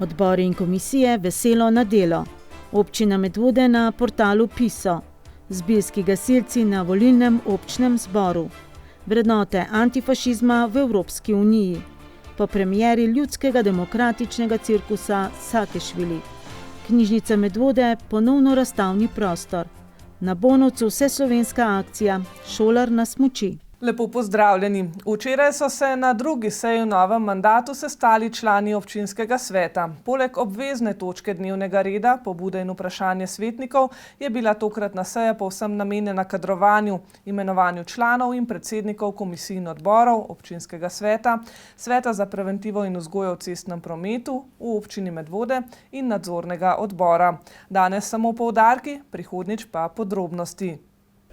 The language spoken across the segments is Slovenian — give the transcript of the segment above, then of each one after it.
Odbori in komisije veselo na delo. Občina Medvode na portalu Piso. Zbirski gasilci na volilnem občnem zboru. Vrednote antifašizma v Evropski uniji. Po premieri ljudskega demokratičnega cirkusa Sakešvili. Knjižnica Medvode ponovno razstavni prostor. Na Bonovcu vseslovenska akcija Šolar na smuči. Lepo pozdravljeni. Včeraj so se na drugi seji v novem mandatu sestali člani občinskega sveta. Poleg obvezne točke dnevnega reda, pobude in vprašanje svetnikov, je bila tokratna seja povsem namenjena kadrovanju, imenovanju članov in predsednikov komisij in odborov občinskega sveta, sveta za preventivo in vzgojo v cestnem prometu v občini Medvode in nadzornega odbora. Danes samo poudarki, prihodnjič pa podrobnosti.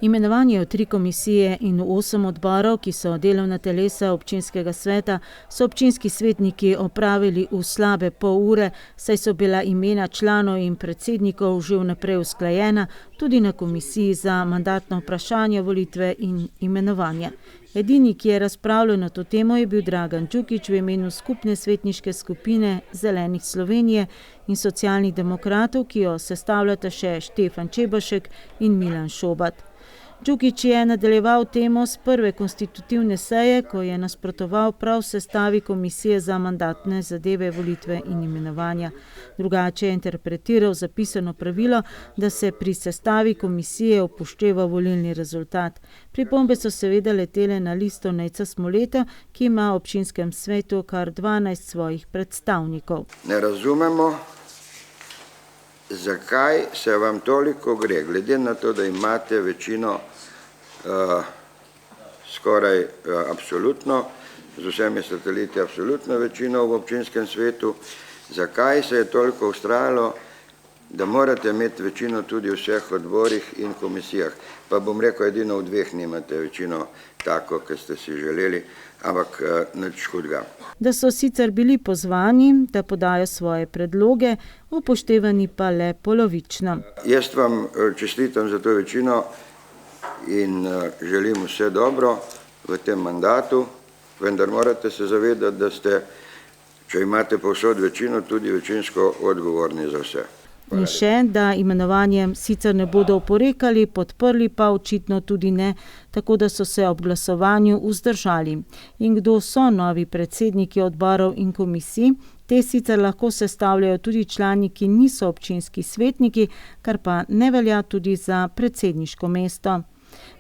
Imenovanje v 3 komisije in v 8 odborov, ki so delovna telesa občinskega sveta, so občinski svetniki opravili v slabe pol ure, saj so bila imena članov in predsednikov že vnaprej usklajena, tudi na komisiji za mandatno vprašanje, volitve in imenovanje. Edini, ki je razpravljal na to temo, je bil Dragan Đukić v imenu skupne svetniške skupine Zelenih Slovenije in socialnih demokratov, ki jo sestavljata še Štefan Čebašek in Milan Šobat. Đukić je nadaljeval temo s prve konstitutivne seje, ko je nasprotoval prav sestavi komisije za mandatne zadeve, volitve in imenovanja. Drugače je interpretiral zapisano pravilo, da se pri sestavi komisije upošteva volilni rezultat. Pripombe so seveda letele na listo Nejca Smoleta, ki ima v občinskem svetu kar 12 svojih predstavnikov. Ne razumemo, zakaj se vam toliko gre, glede na to, da imate večino skoraj absolutno, z vsemi sateliti absolutno večino v občinskem svetu, zakaj se je toliko vztrajalo, da morate imeti večino tudi v vseh odborih in komisijah. Pa bom rekel, edino v 2 nimate večino tako, kot ste si želeli, ampak nič hudega. Da so sicer bili pozvani, da podajo svoje predloge, upoštevani pa le polovično. Jaz vam čestitam za to večino in želim vse dobro v tem mandatu, vendar morate se zavedati, da ste, če imate povsod večino, tudi večinsko odgovorni za vse. In še, da imenovanjem sicer ne bodo oporekali, podprli pa očitno tudi ne, tako da so se ob glasovanju vzdržali. In kdo so novi predsedniki odborov in komisij? Te sicer lahko sestavljajo tudi člani, ki niso občinski svetniki, kar pa ne velja tudi za predsedniško mesto.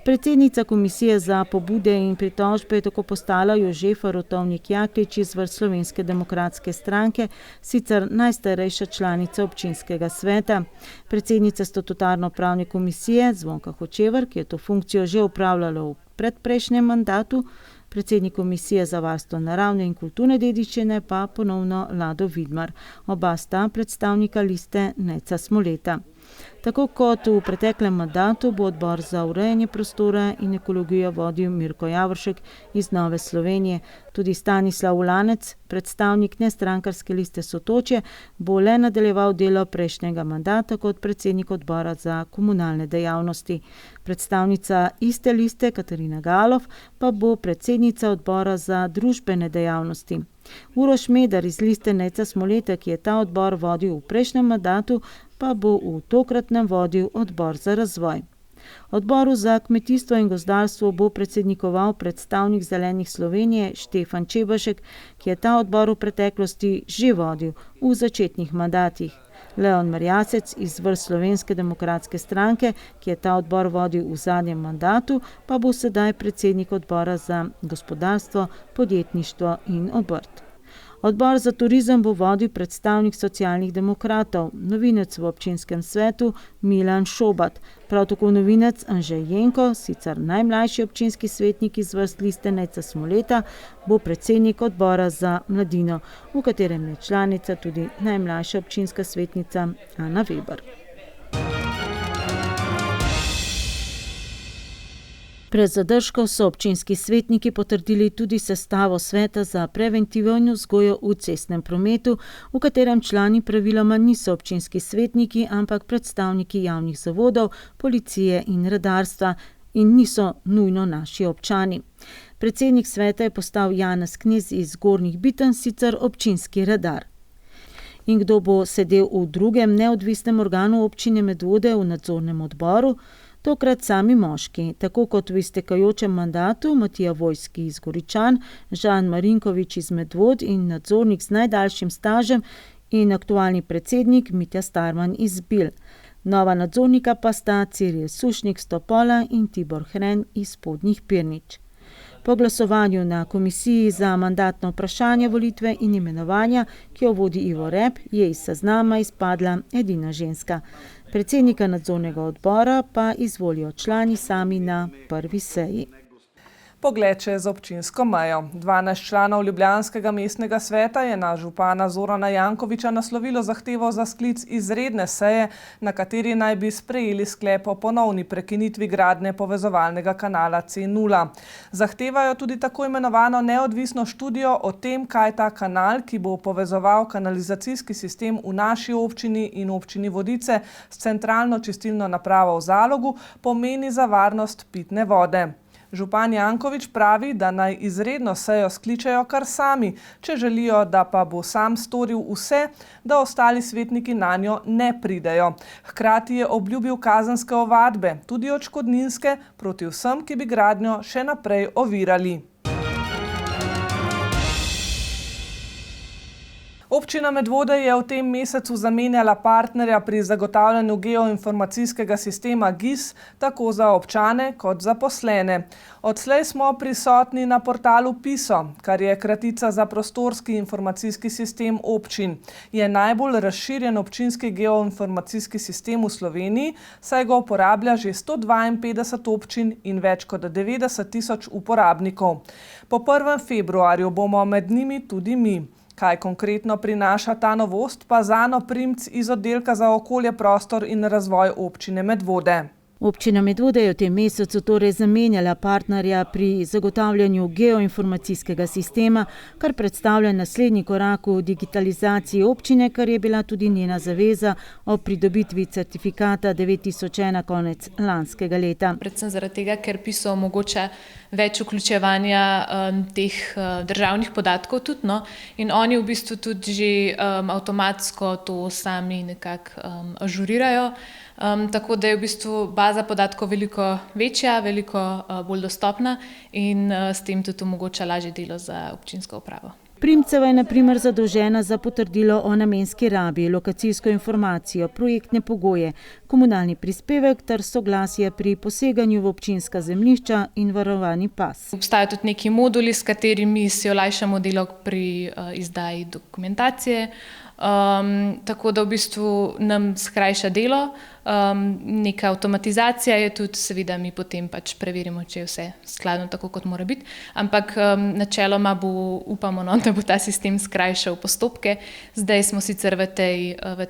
Predsednica komisije za pobude in pritožbe je tako postala Jožefa Rotovnik-Jaklič iz vrst Slovenske demokratske stranke, sicer najstarejša članica občinskega sveta. Predsednica statutarno-pravne komisije Zvonka Hočevar, ki je to funkcijo že upravljala v predprejšnjem mandatu, predsednik komisije za varstvo naravne in kulturne dediščine pa ponovno Lado Vidmar. Oba sta predstavnika liste Nejca Smoleta. Tako kot v preteklem mandatu bo odbor za urejanje prostora in ekologijo vodil Mirko Javoršek iz Nove Slovenije. Tudi Stanislav Ulanec, predstavnik nestrankarske liste Sotočje, bo le nadaljeval delo prejšnjega mandata kot predsednik odbora za komunalne dejavnosti. Predstavnica iste liste Katarina Galov pa bo predsednica odbora za družbene dejavnosti. Uroš Medar iz liste Nejca Smoleta, ki je ta odbor vodil v prejšnjem mandatu, pa bo v tokratnem vodil odbor za razvoj. Odboru za kmetijstvo in gozdarstvo bo predsednikoval predstavnik Zelenih Slovenije Štefan Čebašek, ki je ta odbor v preteklosti že vodil v začetnih mandatih. Leon Marjasec iz vrst Slovenske demokratske stranke, ki je ta odbor vodil v zadnjem mandatu, pa bo sedaj predsednik odbora za gospodarstvo, podjetništvo in obrt. Odbor za turizem bo vodil predstavnik socialnih demokratov, novinec v občinskem svetu Milan Šobat. Prav tako novinec Anžej Jenko, sicer najmlajši občinski svetnik iz vrst liste Nejca Smoleta, bo predsednik odbora za mladino, v katerem je članica tudi najmlajša občinska svetnica Ana Weber. Brez zadržkov so občinski svetniki potrdili tudi sestavo sveta za preventivo in vzgojo v cestnem prometu, v katerem člani praviloma niso občinski svetniki, ampak predstavniki javnih zavodov, policije in redarstva in niso nujno naši občani. Predsednik sveta je postal Janez Knez iz Zgornjih Bitenj, sicer občinski redar. In kdo bo sedel v drugem neodvisnem organu občine Medvode v nadzornem odboru? Tokrat sami moški, tako kot v iztekajočem mandatu Matija Vojski iz Goričan, Žan Marinkovič iz Medvod in nadzornik z najdaljšim stažem in aktualni predsednik Mitja Starman iz Bil. Nova nadzornika pa sta Ciril Sušnik z Topola in Tibor Hren iz Spodnjih Pirnič. Po glasovanju na komisiji za mandatno vprašanje, volitve in imenovanja, ki jo vodi Ivo Rep, je iz seznama izpadla edina ženska. Predsednika nadzornega odbora pa izvolijo člani sami na prvi seji. Pogled čez občinsko mejo. 12 članov Ljubljanskega mestnega sveta je na župana Zorana Jankovića naslovilo zahtevo za sklic izredne seje, na kateri naj bi sprejeli sklep o ponovni prekinitvi gradnje povezovalnega kanala C0. Zahtevajo tudi tako imenovano neodvisno študijo o tem, kaj ta kanal, ki bo povezoval kanalizacijski sistem v naši občini in občini Vodice s centralno čistilno napravo v Zalogu, pomeni za varnost pitne vode. Župan Janković pravi, da naj izredno sejo skličejo kar sami, če želijo, da pa bo sam storil vse, da ostali svetniki nanjo ne pridejo. Hkrati je obljubil kazenske ovadbe, tudi odškodninske, proti vsem, ki bi gradnjo še naprej ovirali. Občina Medvode je v tem mesecu zamenjala partnerja pri zagotavljanju geoinformacijskega sistema GIS, tako za občane kot zaposlene. Odslej smo prisotni na portalu PISO, kar je kratica za prostorski informacijski sistem občin. Je najbolj razširjen občinski geoinformacijski sistem v Sloveniji, saj ga uporablja že 152 občin in več kot 90 tisoč uporabnikov. Po 1. februarju bomo med njimi tudi mi. Kaj konkretno prinaša ta novost, pa Zano Primc iz oddelka za okolje, prostor in razvoj občine Medvode. Občina Medvode je v tem mesecu torej zamenjala partnerja pri zagotavljanju geoinformacijskega sistema, kar predstavlja naslednji korak v digitalizaciji občine, kar je bila tudi njena zaveza o pridobitvi certifikata 9001 konec lanskega leta. Predvsem zaradi tega, ker PISO omogoča več vključevanja teh državnih podatkov tudi, no? In oni v bistvu tudi že avtomatsko to sami nekako ažurirajo. Tako da je v bistvu baza podatkov veliko večja, veliko bolj dostopna in s tem tudi omogoča lažje delo za občinsko upravo. Primceva je na primer zadolžena za potrdilo o namenski rabi, lokacijsko informacijo, projektne pogoje, komunalni prispevek ter soglasje pri poseganju v občinska zemljišča in varovani pas. Obstajajo tudi neki moduli, s katerimi si olajšamo delo pri izdaji dokumentacije, tako da v bistvu nam skrajša delo. Neka avtomatizacija je tudi, seveda mi potem pač preverimo, če je vse skladno tako, kot mora biti, ampak načeloma upamo, da bo ta sistem skrajšal postopke. Zdaj smo sicer v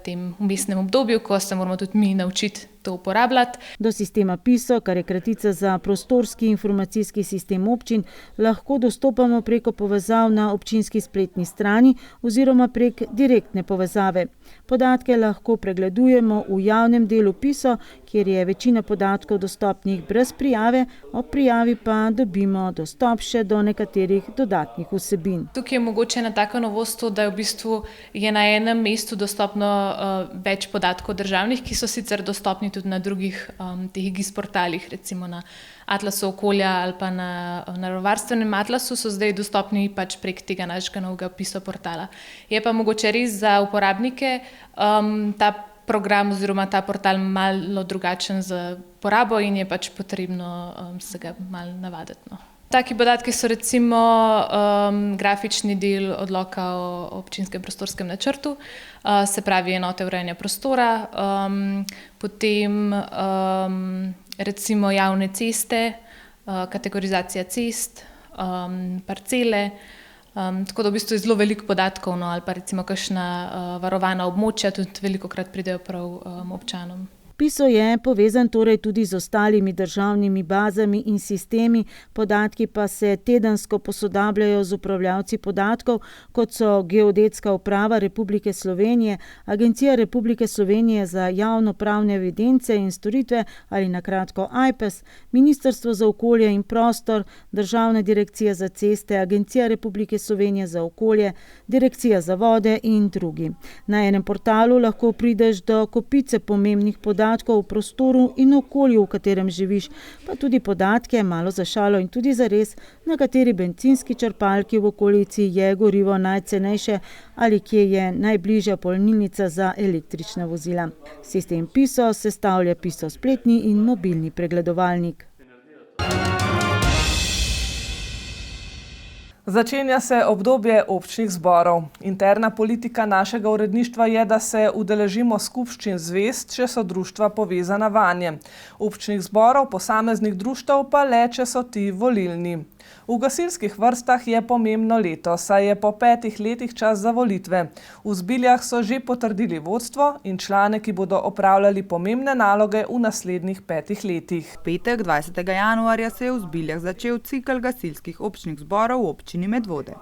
tem vmesnem obdobju, ko se moramo tudi mi naučiti to uporabljati. Do sistema PISO, kar je kratica za prostorski informacijski sistem občin, lahko dostopamo preko povezav na občinski spletni strani oziroma prek direktne povezave. Podatke lahko pregledujemo v javnem delu PISO, kjer je večina podatkov dostopnih brez prijave, ob prijavi pa dobimo dostop še do nekaterih dodatnih vsebin. Tukaj je mogoče ena taka novost, da je v bistvu na enem mestu dostopno več podatkov državnih, ki so sicer dostopni tudi na drugih teh GIS portalih, recimo na Atlasu okolja ali pa na naravovarstvenem Atlasu so zdaj dostopni pač prek tega našega novega PISO portala. Je pa mogoče res za uporabnike ta program oziroma ta portal malo drugačen za porabo in je pač potrebno se ga malo navaditi, no. Taki podatki so recimo grafični del odloka o občinskem prostorskem načrtu, se pravi enote urejanja prostora, potem recimo javne ceste, kategorizacija cest, parcele, tako da v bistvu je zelo veliko podatkov, no, ali pa recimo kakšna varovana območja tudi velikokrat pridejo prav občanom. PISO je povezan torej tudi z ostalimi državnimi bazami in sistemi, podatki pa se tedensko posodabljajo z upravljavci podatkov, kot so Geodetska uprava Republike Slovenije, Agencija Republike Slovenije za javnopravne evidence in storitve ali na kratko AJPES, Ministrstvo za okolje in prostor, Državna direkcija za ceste, Agencija Republike Slovenije za okolje, Direkcija za vode in drugi. Na enem portalu lahko prideš do kopice pomembnih podatkov o prostoru in okolju, v katerem živiš, pa tudi podatke, malo za šalo in tudi za res, na kateri bencinski črpalki v okolici je gorivo najcenejše ali kje je najbližja polnilnica za električna vozila. Sistem PISO sestavlja PISO spletni in mobilni pregledovalnik. Začenja se obdobje občnih zborov. Interna politika našega uredništva je, da se udeležimo skupščin zvez, če so društva povezana vanje. Občnih zborov posameznih društev pa le, če so ti volilni. V gasilskih vrstah je pomembno leto, saj je po 5 letih čas za volitve. V Zbiljah so že potrdili vodstvo in člane, ki bodo opravljali pomembne naloge v naslednjih 5 letih. V petek 20. januarja se je v Zbiljah začel cikel gasilskih občnih zborov v občini Medvode.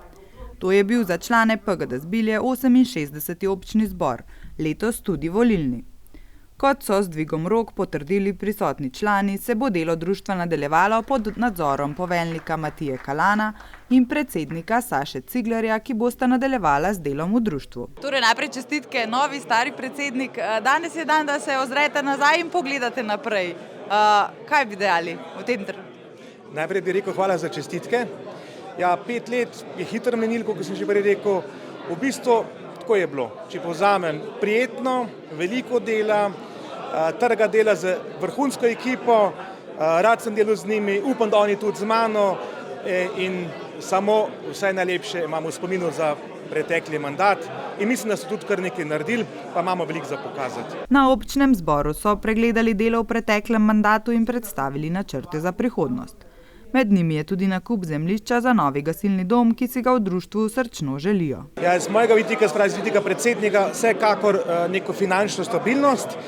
To je bil za člane PGD Zbilje 68. občni zbor, letos tudi volilni. Kot so z dvigom rok potrdili prisotni člani, se bo delo društva nadaljevalo pod nadzorom poveljnika Matije Kalana in predsednika Saše Ciglerja, ki bosta nadaljevala z delom v društvu. Torej najprej čestitke, novi stari predsednik. Danes je dan, da se ozrete nazaj in pogledate naprej. Kaj bi dejali v tem trenutku? Najprej bi rekel hvala za čestitke. Ja, 5 let je hitro menil, kot sem že prej rekel. V bistvu tako je bilo. Če povzamem, prijetno, veliko dela, trga dela z vrhunsko ekipo, rad sem delal z njimi, upam, da oni tudi z mano in samo vse najlepše imamo v spominu za pretekli mandat in mislim, da so tudi kar nekaj naredili, pa imamo veliko za pokazati. Na občnem zboru so pregledali delo v preteklem mandatu in predstavili načrte za prihodnost. Med njimi je tudi nakup zemljišča za novi gasilni dom, ki si ga v društvu srčno želijo. Ja, z mojega vidika, z vidika predsednika, vsekakor neko finančno stabilnost,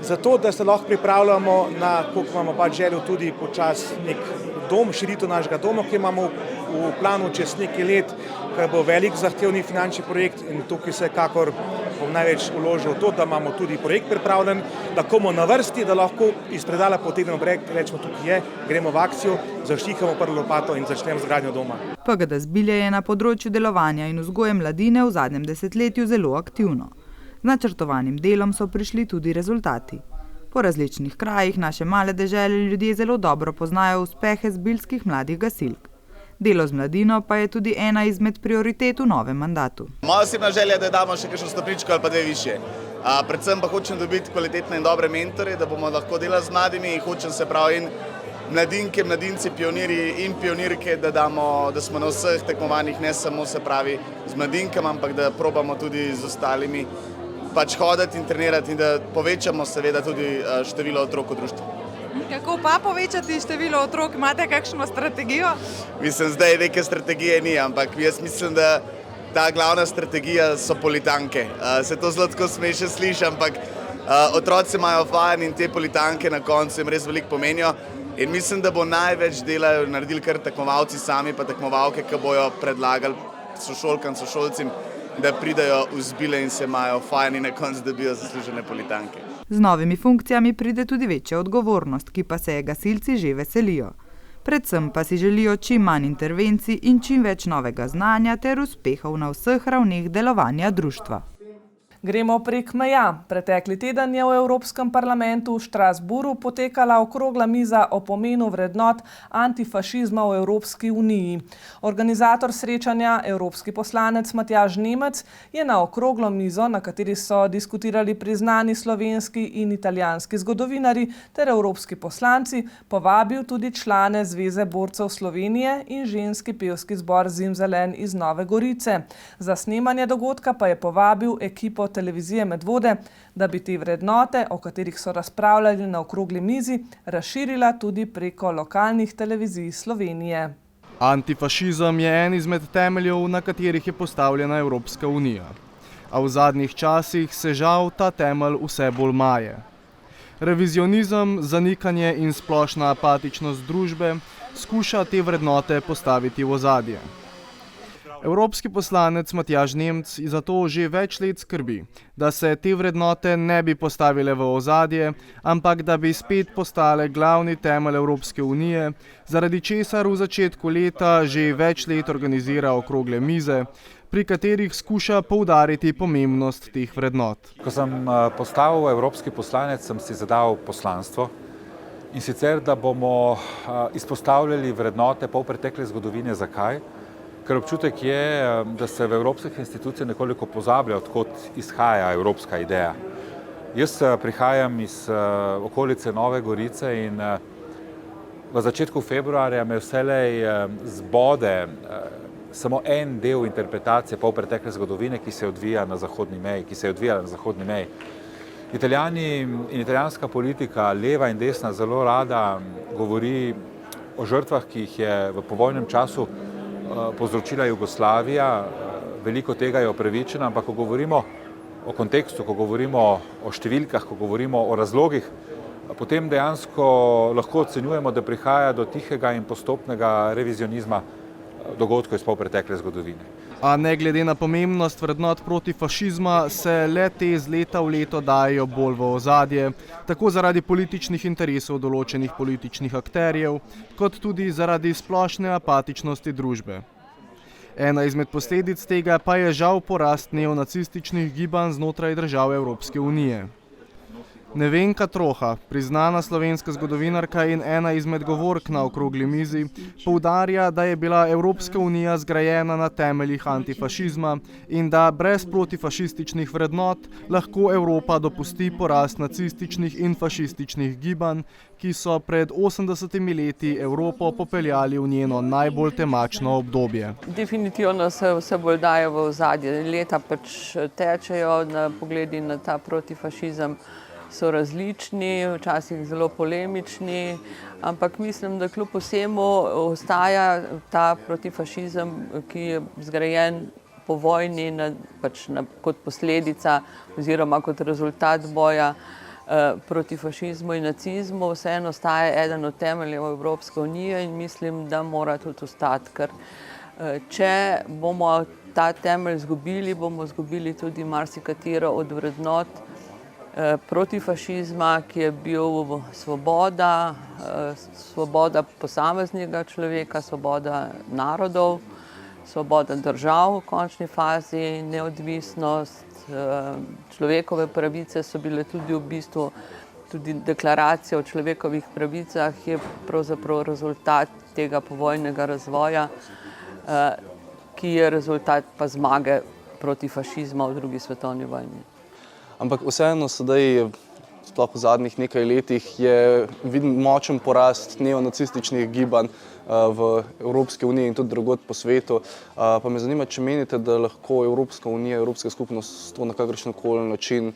zato da se lahko pripravljamo na, koliko imamo pač željo, tudi počas nek dom, širitev našega doma, ki imamo v planu čez nekaj let, kar bo velik zahtevni finančni projekt in tukaj vsekakor bom največ vložil v to, da imamo tudi projekt pripravljen, da komu na vrsti, da lahko iz predala potegnemo projekt, rečemo tukaj je, gremo v akcijo, zaštihamo prvo lopato in začnemo z gradnjo doma. PGD Zbilje je na področju delovanja in vzgoje mladine v zadnjem desetletju zelo aktivno. Z načrtovanim delom so prišli tudi rezultati. Po različnih krajih naše male dežele ljudje zelo dobro poznajo uspehe zbiljskih mladih gasilk. Delo z mladino pa je tudi ena izmed prioritet v novem mandatu. Moja osebna želja je, da damo še kakšno stopničko ali pa 2 višje. Predvsem pa hočem dobiti kvalitetne in dobre mentore, da bomo lahko delali z mladimi in hočem se pravi in mladinke, mladinci, pionirji in pionirke, da smo na vseh tekmovanjih, ne samo se pravi z mladinkami, ampak da probamo tudi z ostalimi pač hoditi in trenirati in da povečamo seveda tudi število otrok v društvu. Kako pa povečati število otrok? Imate kakšno strategijo? Mislim, zdaj neke strategije ni, ampak jaz mislim, da ta glavna strategija so politanke. Se to zelo tako smešno sliši, ampak otroci imajo fajn in te politanke na koncu jim res veliko pomenijo. In mislim, da bo največ dela naredili kar tekmovalci sami, pa tekmovalke, ki bojo predlagali sošolkam, sošolcim, da pridajo v Zbilje in se imajo fajn in na koncu dobijo zaslužene politanke. Z novimi funkcijami pride tudi večja odgovornost, ki pa se je gasilci že veselijo. Predvsem pa si želijo čim manj intervencij in čim več novega znanja ter uspehov na vseh ravneh delovanja društva. Gremo prek meja. Pretekli teden je v Evropskem parlamentu v Štrasburu potekala okrogla miza o pomenu vrednot antifašizma v Evropski uniji. Organizator srečanja, evropski poslanec Matjaž Nemec, je na okroglo mizo, na kateri so diskutirali priznani slovenski in italijanski zgodovinari ter evropski poslanci, povabil tudi člane Zveze borcev Slovenije in ženski pevski zbor Zimzelen iz Nove Gorice. Za snemanje dogodka pa je povabil ekipo televizije Medvode, da bi te vrednote, o katerih so razpravljali na okrogli mizi, razširila tudi preko lokalnih televizij Slovenije. Antifašizem je en izmed temeljev, na katerih je postavljena Evropska unija. A v zadnjih časih se žal ta temelj vse bolj maje. Revizionizem, zanikanje in splošna apatičnost družbe skuša te vrednote postaviti v ozadje. Evropski poslanec Matjaž Nemec zato že več let skrbi, da se te vrednote ne bi postavile v ozadje, ampak da bi spet postale glavni temelj Evropske unije, zaradi česar v začetku leta že več let organizira okrogle mize, pri katerih skuša poudariti pomembnost teh vrednot. Ko sem postal evropski poslanec, sem si zadal poslanstvo, in sicer, da bomo izpostavljali vrednote polpretekle zgodovine. Zakaj? Ker občutek je, da se v evropskih institucijah nekoliko pozablja, odkot izhaja evropska ideja. Jaz prihajam iz okolice Nove Gorice in v začetku februarja me vselej zbode samo en del interpretacije polpretekle zgodovine, ki se odvija na zahodni meji, Italijani in italijanska politika, leva in desna, zelo rada govori o žrtvah, ki jih je v povojnem času povzročila Jugoslavija. Veliko tega je upravičeno, ampak ko govorimo o kontekstu, ko govorimo o številkah, ko govorimo o razlogih, potem dejansko lahko ocenjujemo, da prihaja do tihega in postopnega revizionizma dogodkov iz polpretekle zgodovine. A ne glede na pomembnost vrednot proti fašizma se le te z leta v leto dajejo bolj v ozadje, tako zaradi političnih interesov določenih političnih akterjev, kot tudi zaradi splošne apatičnosti družbe. Ena izmed posledic tega pa je žal porast neonacističnih gibanj znotraj držav Evropske unije. Nevenka Troha, priznana slovenska zgodovinarka in ena izmed govork na okrogli mizi, poudarja, da je bila Evropska unija zgrajena na temeljih antifašizma in da brez protifašističnih vrednot lahko Evropa dopusti porast nacističnih in fašističnih gibanj, ki so pred 80 leti Evropo popeljali v njeno najbolj temačno obdobje. Definitivno se vse bolj daje v ozadje. Leta pač tečejo, pogledi na ta protifašizem so različni, včasih zelo polemični, ampak mislim, da kljub vsemu ostaja ta protifašizem, ki je zgrajen po vojni kot posledica oziroma kot rezultat boja proti fašizmu in nacizmu, vseeno ostaja eden od temeljev Evropske unije in mislim, da mora tudi ostati, ker če bomo ta temelj izgubili, bomo izgubili tudi marsikatero od vrednot proti fašizma, ki je bil svoboda, svoboda posameznega človeka, svoboda narodov, svoboda držav v končni fazi, neodvisnost, človekove pravice so bile tudi v bistvu, tudi deklaracija o človekovih pravicah je pravzaprav rezultat tega povojnega razvoja, ki je rezultat pa zmage proti fašizma v drugi svetovni vojni. Ampak vseeno sedaj, sploh v zadnjih nekaj letih, je viden močen porast neonacističnih gibanj v Evropski uniji in tudi drugod po svetu. Pa me zanima, če menite, da lahko Evropska unija, Evropska skupnost to na kakršenkoli način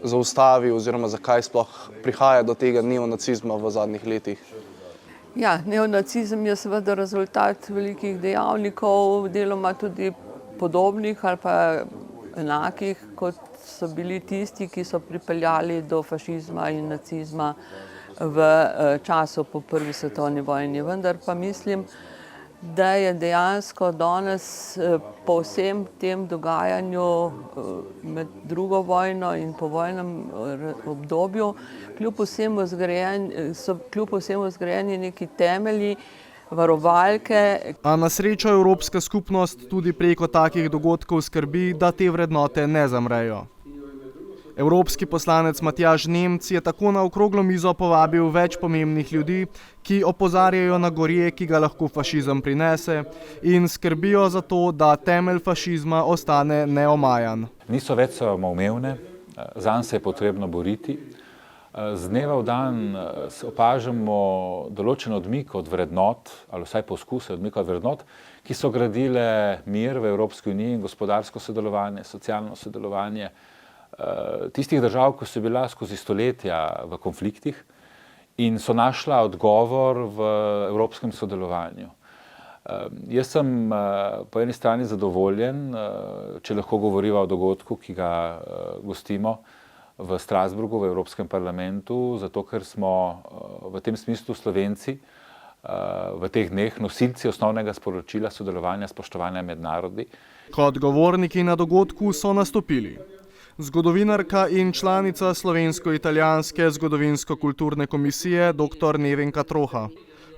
zaustavi oziroma zakaj sploh prihaja do tega neonacizma v zadnjih letih? Ja, neonacizem je seveda rezultat velikih dejavnikov, deloma tudi podobnih ali pa enakih, kot so bili tisti, ki so pripeljali do fašizma in nacizma v času po prvi svetovni vojni. Vendar pa mislim, da je dejansko danes po vsem tem dogajanju med drugo vojno in povojnem obdobju kljub vsemu zgrajeni neki temelji, varovalke. A na srečo Evropska skupnost tudi preko takih dogodkov skrbi, da te vrednote ne zamrejo. Evropski poslanec Matjaž Nemec je tako na okroglo mizo povabil več pomembnih ljudi, ki opozarjajo na gorje, ki ga lahko fašizem prinese in skrbijo za to, da temelj fašizma ostane neomajan. Niso več samoumevne, zanj se je potrebno boriti. Z dneva v dan opažamo določen odmik od vrednot, ali vsaj poskuse odmika od vrednot, ki so gradile mir v Evropski uniji, gospodarsko sodelovanje, socialno sodelovanje, tistih držav, ki so bila skozi stoletja v konfliktih in so našla odgovor v evropskem sodelovanju. Jaz sem po eni strani zadovoljen, če lahko govoriva o dogodku, ki ga gostimo, v Strasbourgu, v Evropskem parlamentu, zato ker smo v tem smislu Slovenci v teh dneh nosilci osnovnega sporočila sodelovanja, spoštovanja med narodi. Kot govorniki na dogodku so nastopili zgodovinarka in članica Slovensko-italijanske zgodovinsko-kulturne komisije dr. Nevenka Troha,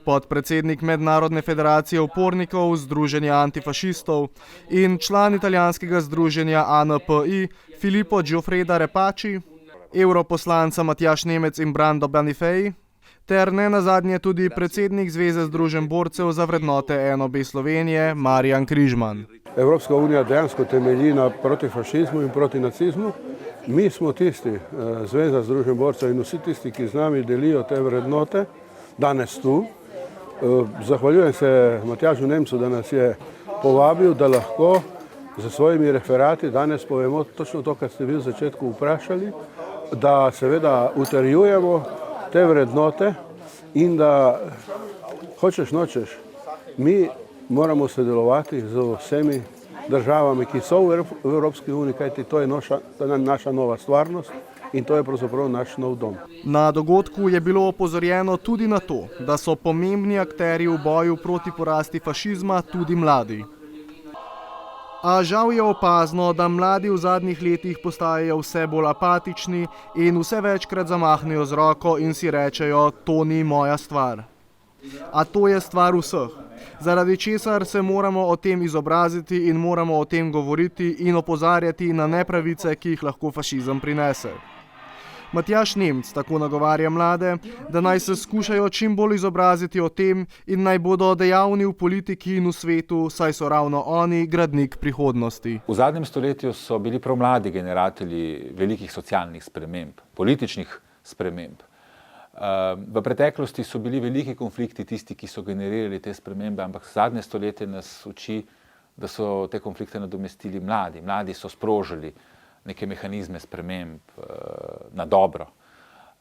podpredsednik Mednarodne federacije upornikov Združenja antifašistov in član italijanskega združenja ANPI Filippo Giuffreda Repaci, europoslanca Matjaž Nemec in Brando Banifej, ter ne nazadnje tudi predsednik Zveze združenj borcev za vrednote NOB Slovenije Marjan Križman. Evropska unija dejansko temelji na proti fašizmu in proti nacizmu. Mi smo tisti, Zveza združenj borcev in vsi tisti, ki z nami delijo te vrednote, danes tu. Zahvaljujem se Matjažu Nemcu, da nas je povabil, da lahko za svojimi referati danes povemo točno to, kar ste vi v začetku vprašali, da seveda utrjujemo te vrednote in da hočeš nočeš, mi moramo sodelovati z vsemi državami, ki so v Evropski uniji, kajti to je naša nova stvarnost in to je pravzaprav naš nov dom. Na dogodku je bilo opozorjeno tudi na to, da so pomembni akterji v boju proti porasti fašizma tudi mladi. A žal je opazno, da mladi v zadnjih letih postajajo vse bolj apatični in vse večkrat zamahnejo z roko in si rečejo, to ni moja stvar. A to je stvar vseh, zaradi česar se moramo o tem izobraziti in moramo o tem govoriti in opozarjati na nepravice, ki jih lahko fašizem prinese. Matjaž Nemc tako nagovarja mlade, da naj se skušajo čim bolj izobraziti o tem in naj bodo dejavni v politiki in v svetu, saj so ravno oni gradnik prihodnosti. V zadnjem stoletju so bili prav mladi generatorji velikih socialnih sprememb, političnih sprememb. V preteklosti so bili veliki konflikti tisti, ki so generirali te spremembe, ampak zadnje stoletje nas uči, da so te konflikte nadomestili mladi. Mladi so sprožili neke mehanizme sprememb na dobro.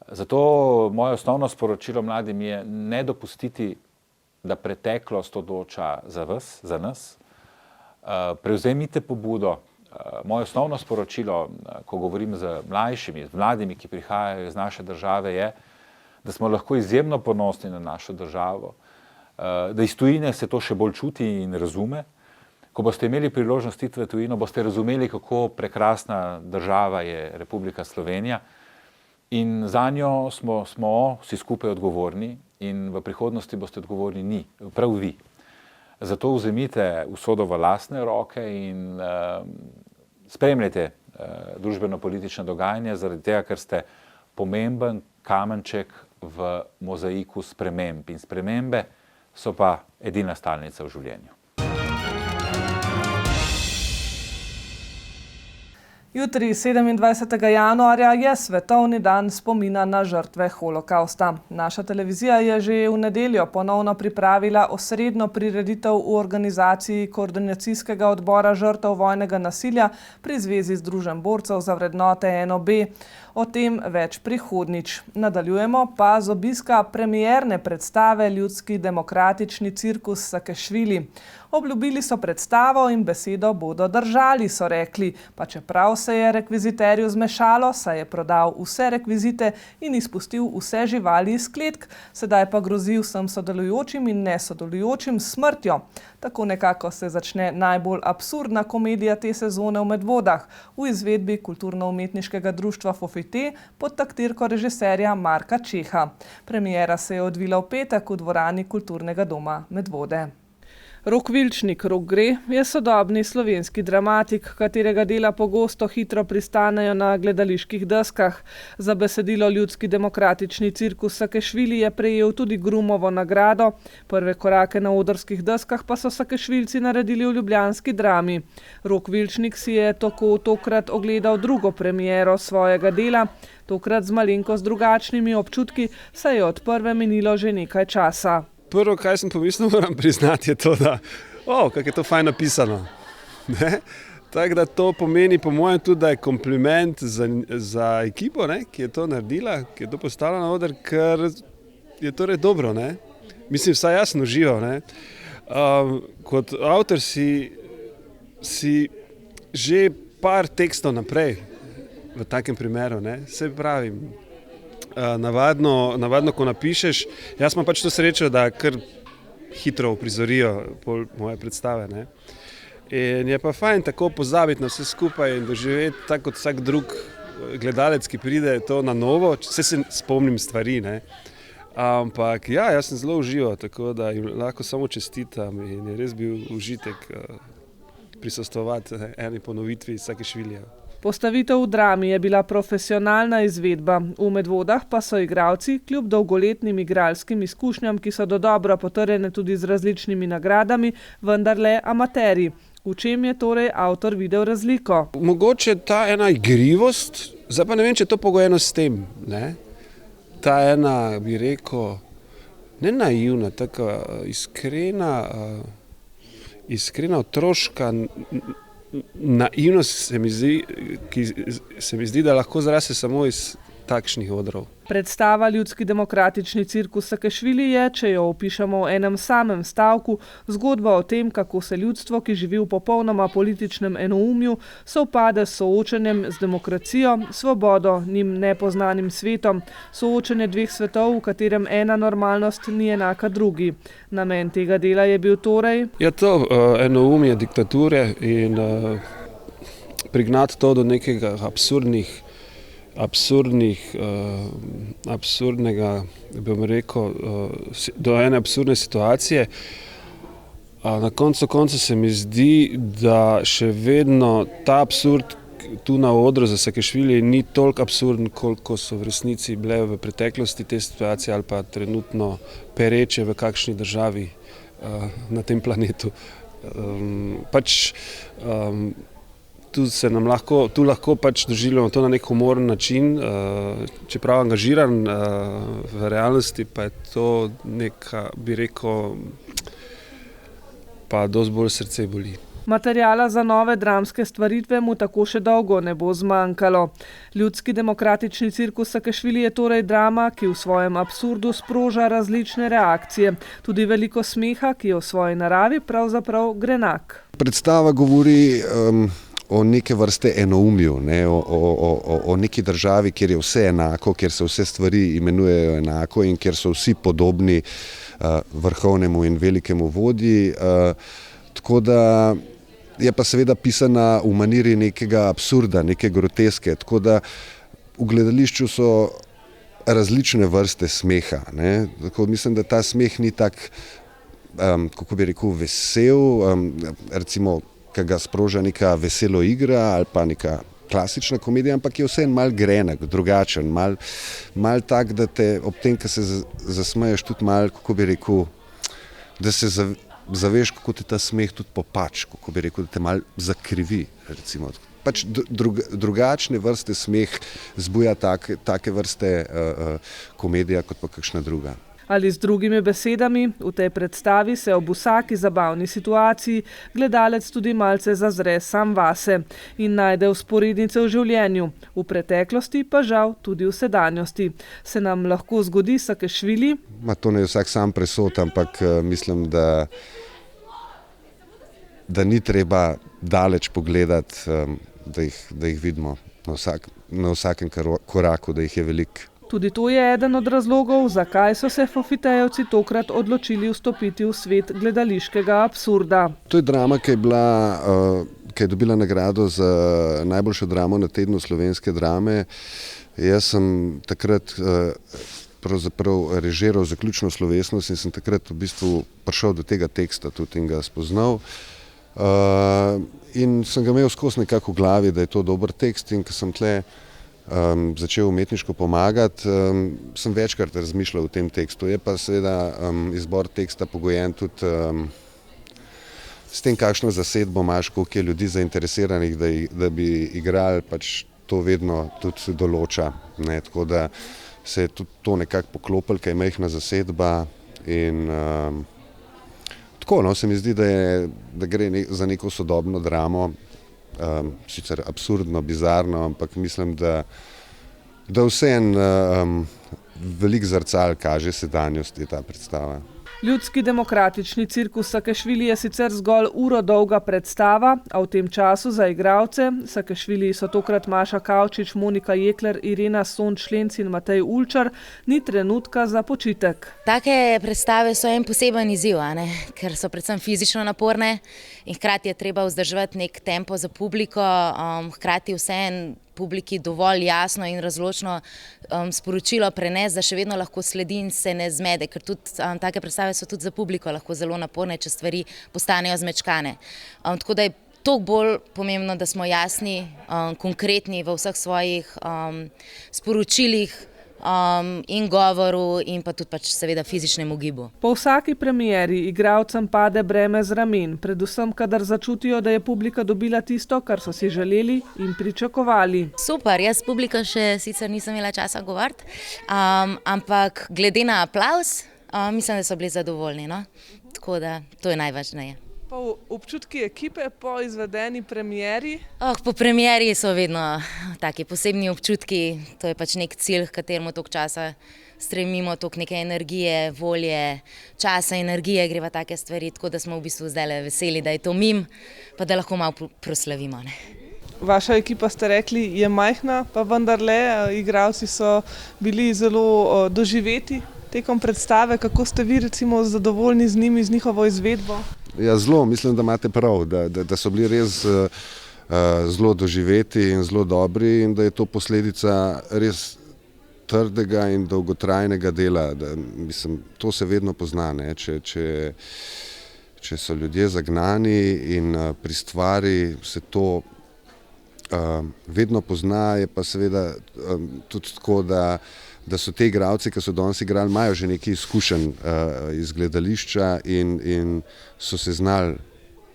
Zato moje osnovno sporočilo mladim je ne dopustiti, da preteklost odloča za vas, za nas. Prevzemite pobudo. Moje osnovno sporočilo, ko govorim z mlajšimi, z mladimi, ki prihajajo iz naše države, je, da smo lahko izjemno ponosni na našo državo, da iz tujine se to še bolj čuti in razume. Ko boste imeli priložnost iti v tujino, boste razumeli, kako prekrasna država je Republika Slovenija in za njo smo vsi skupaj odgovorni in v prihodnosti boste odgovorni prav vi. Zato vzemite usodo v lastne roke in spremljajte družbeno-politične dogajanja, zaradi tega, ker ste pomemben kamenček v mozaiku sprememb. In spremembe so pa edina stalnica v življenju. Jutri, 27. januarja, je svetovni dan spomina na žrtve holokavsta. Naša televizija je že v nedeljo ponovno pripravila osrednjo prireditev v organizaciji Koordinacijskega odbora žrtev vojnega nasilja pri Zvezi združenj borcev za vrednote NOB. O tem več prihodnjič. Nadaljujemo pa z obiska premierne predstave Ljudski demokratični cirkus Sakešvili. Obljubili so predstavo in besedo bodo držali, so rekli, pa čeprav se je rekviziterju zmešalo, saj je prodal vse rekvizite in izpustil vse živali iz kletk, sedaj pa grozi vsem sodelujočim in nesodelujočim smrtjo. Tako nekako se začne najbolj absurdna komedija te sezone v Medvodah v izvedbi kulturno-umetniškega društva Fofite pod taktirko režiserja Marka Čeha. Premiera se je odvila v petek v dvorani Kulturnega doma Medvode. Rok Vilčnik, Rok gre, je sodobni slovenski dramatik, katerega dela pogosto hitro pristanejo na gledaliških deskah. Za besedilo Ljudski demokratični cirkus Sakešvili je prejel tudi Grumovo nagrado. Prve korake na odrskih deskah pa so Sakešvilci naredili v ljubljanski Drami. Rok Vilčnik si je tokrat ogledal drugo premiero svojega dela, tokrat z malenkost drugačnimi občutki, saj je od prve minilo že nekaj časa. Prvo, kaj sem pomislil, moram priznati, je to, da kako je to fajn napisano. Tako da to pomeni po mojem tudi, da je kompliment za ekipo, ki je to naredila, ki je to postavila na oder, ker je torej dobro. Mislim, vsaj jaz sem užival. Kot avtor si že par tekstov naprej v takem primeru, ne. Se pravim, navadno, ko napišeš, jaz imam pač to srečo, da kar hitro uprizorijo moje predstave, ne. In je pa fajn tako pozabiti na vse skupaj in doživeti tako kot vsak drug gledalec, ki pride to na novo, vse se spomnim stvari, ne. Ampak ja, jaz sem zelo užival, tako da jim lahko samo čestitam in je res bil užitek prisostvovati eni ponovitvi Sakešvilija. Postavitev v drami je bila profesionalna izvedba, v Medvodah pa so igralci, kljub dolgoletnim igralskim izkušnjam, ki so dodobra potrjene tudi z različnimi nagradami, vendarle amaterji. V čem je torej avtor videl razliko? Mogoče ta ena igrivost, zdaj pa ne vem, če je to pogojeno s tem, ne? Ta ena, bi rekel, ne naivna, taka iskrena otroška naivnost se mi zdi, da lahko zraste samo iz takšnih odrov. Predstava Ljudski demokratični cirkus Sakešvili je, če jo opišemo v enem samem stavku, zgodba o tem, kako se ljudstvo, ki živi v popolnoma političnem enoumju, sovpade s soočenjem z demokracijo, svobodo, njim nepoznanim svetom, soočenje dveh svetov, v katerem ena normalnost ni enaka drugi. Namen tega dela je bil torej? Ja, to enoumje diktature in prignati to do nekega absurdnega, bom rekel, do ene absurdne situacije. Na koncu se mi zdi, da še vedno ta absurd tu na odru za Sakešvili ni toliko absurden, koliko so v resnici bile v preteklosti te situacije ali pa trenutno pereče v kakšni državi na tem planetu. Tu lahko pač doživljamo to na nek humoren način, čeprav angažiran, v realnosti pa je to neka, bi rekel, pa dosti bolj srce boli. Materijala za nove dramske stvaritve mu tako še dolgo ne bo zmanjkalo. Ljudski demokratični cirkus Sakešvili je torej drama, ki v svojem absurdu sproža različne reakcije. Tudi veliko smeha, ki je v svoji naravi pravzaprav grenak. Predstava govori o neke vrste enoumju, ne? O neki državi, kjer je vse enako, kjer se vse stvari imenujejo enako in kjer so vsi podobni vrhovnemu in velikemu vodji. Tako da je pa seveda pisana v maniri nekega absurda, neke groteske. Tako da v gledališču so različne vrste smeha, ne? Tako mislim, da ta smeh ni tak, kako bi rekel, vesel, recimo, ki ga sproža neka veselo igra ali pa neka klasična komedija, ampak je vseeno malo grenak, drugačen, malo tak, da te ob tem, ko se zasmeješ, tudi malo, kako bi rekel, da se zaveš, kako te ta smeh tudi popač, kako bi rekel, da te malo zakrivi, recimo. Pač drugačne vrste smeh zbuja take vrste komedija kot pa kakšna druga. Ali z drugimi besedami, v tej predstavi se ob vsaki zabavni situaciji gledalec tudi malce zazre sam vase in najde vzporednice v življenju, v preteklosti pa žal tudi v sedanjosti. Se nam lahko zgodi Sakešvili? To ne je vsak sam presod, ampak mislim, da ni treba daleč pogledati, da jih vidimo na vsakem koraku, da jih je veliko. Tudi to je eden od razlogov, zakaj so se Fofitejevci tokrat odločili vstopiti v svet gledališkega absurda. To je drama, ki je dobila nagrado za najboljšo dramo na tednu slovenske drame. Jaz sem takrat pravzaprav režiral zaključno slovesnost in sem takrat v bistvu prišel do tega teksta tudi in ga spoznal. In sem ga imel skozi nekako v glavi, da je to dober tekst, in ko sem tle začel umetniško pomagati, sem večkrat razmišljal o tem tekstu. Je pa seveda izbor teksta pogojen tudi s tem, kakšno zasedbo imaš, koliko je ljudi zainteresiranih, da bi igrali, pač to vedno tudi določa, ne? Tako da se je tudi to nekako poklopilo, kaj je majhna zasedba in tako, no, se mi zdi, da gre za neko sodobno dramo, sicer absurdno, bizarno, ampak mislim, da vseeno veliko zrcal kaže sedanjosti ta predstava. Ljudski demokratični cirkus Sakešvili je sicer zgolj uro dolga predstava, a v tem času za igralce, Sakešvili so tokrat Maša Kavčič, Monika Jekler, Irena Sonč-Šlenc in Matej Ulčar, ni trenutka za počitek. Take predstave so en poseben izziv, ker so predvsem fizično naporne in hkrati je treba vzdrževati nek tempo za publiko, hkrati vseeno publiki dovolj jasno in razločno sporočilo prenesti, da še vedno lahko sledi in se ne zmede, ker tudi take predstave so tudi za publiko lahko zelo naporne, če stvari postanejo zmečkane. Tako da je toliko bolj pomembno, da smo jasni, konkretni v vseh svojih sporočilih in govoru in pa tudi seveda fizičnemu gibu. Po vsaki premieri igralcem pade breme z ramen, predvsem kadar začutijo, da je publika dobila tisto, kar so si želeli in pričakovali. Super, jaz publiko še sicer nisem imela časa govoriti, ampak glede na aplavz, mislim, da so bili zadovoljni, no? Tako da to je najvažneje. Pa občutki ekipe po izvedeni premieri? Po premieri so vedno taki posebni občutki, to je nek cilj, k kateremu toliko časa stremimo, toliko neke energije, volje, časa, energije, greva take stvari, tako da smo v bistvu zdaj veseli, da je to mim, pa da lahko malo proslavimo. Vaša ekipa, ste rekli, je majhna, pa vendarle igralci so bili zelo doživeti tekom predstave. Kako ste vi recimo zadovoljni z njimi, z njihovo izvedbo? Ja, zelo, mislim, da imate prav, da so bili res zelo doživeti in zelo dobri in da je to posledica res trdega in dolgotrajnega dela. Mislim, to se vedno pozna, če so ljudje zagnani in pri stvari se to vedno pozna, je pa seveda tudi tako, da so te igralci, ki so danes igrali, imajo že nekaj izkušenj iz gledališča in so se znali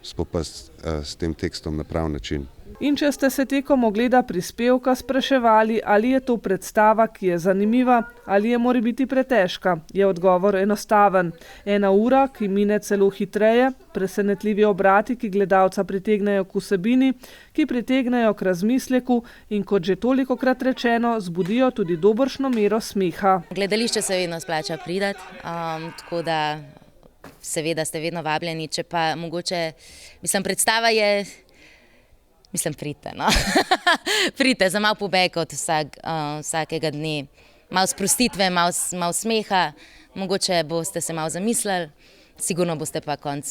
spopasti s tem tekstom na prav način. In če ste se tekom ogleda prispevka spraševali, ali je to predstava, ki je zanimiva, ali je morebiti pretežka, je odgovor enostaven. 1 ura, ki mine celo hitreje, presenetljivi obrati, ki gledalca pritegnejo k vsebini, ki pritegnejo k razmisleku in, kot že tolikokrat rečeno, zbudijo tudi dobršno mero smeha. Gledališče se vedno splača pridati, tako da seveda ste vedno vabljeni, če pa mogoče, predstava je, pridite, no. Pridite za malo pobeg od vsakega dne, malo sprostitve, malo smeha, mogoče boste se malo zamislili, sigurno boste pa konc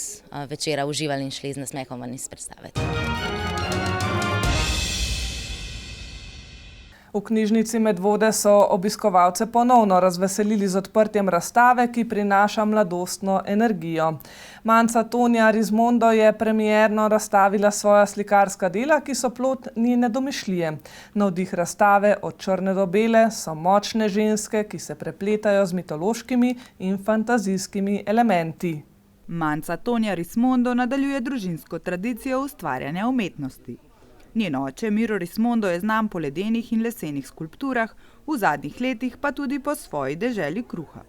večera uživali in šli z nasmehom ven iz predstave. V knjižnici Medvode so obiskovalce ponovno razveselili z odprtjem razstave, ki prinaša mladostno energijo. Manca Tonja Rismondo je premierno razstavila svoja slikarska dela, ki so plod njene domišljije. Navdih razstave Od črne do bele so močne ženske, ki se prepletajo z mitološkimi in fantazijskimi elementi. Manca Tonja Rismondo nadaljuje družinsko tradicijo ustvarjanja umetnosti. Njen oče Miro Rismondo je znan po ledenih in lesenih skulpturah, v zadnjih letih pa tudi po svoji deželi kruha.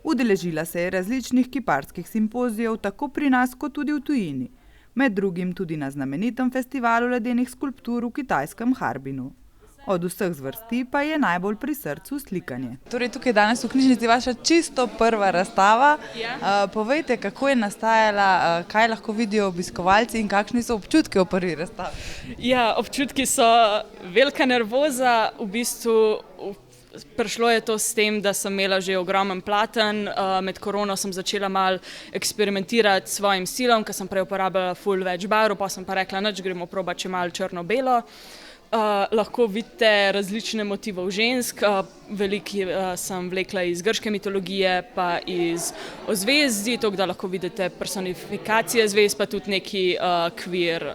Udeležila se je različnih kiparskih simpozijev tako pri nas kot tudi v tujini, med drugim tudi na znamenitem festivalu ledenih skulptur v kitajskem Harbinu. Od vseh zvrsti pa je najbolj pri srcu slikanje. Torej, tukaj danes v knjižnici vaša čisto prva razstava. Povejte, kako je nastajala, kaj lahko vidijo obiskovalci in kakšni so občutki v prvi razstavi? Ja, občutki so velika nervoza, v bistvu prišlo je to s tem, da sem imela že ogromen platen, med korono sem začela malo eksperimentirati s svojim stilom, ker sem prej uporabljala ful več barv, pa sem pa rekla, nič, gremo probati malo črno-belo. Lahko vidite različne motivov žensk, veliki sem vlekla iz grške mitologije, pa iz ozvezdij, tako da lahko vidite personifikacije zvezd, pa tudi neki queer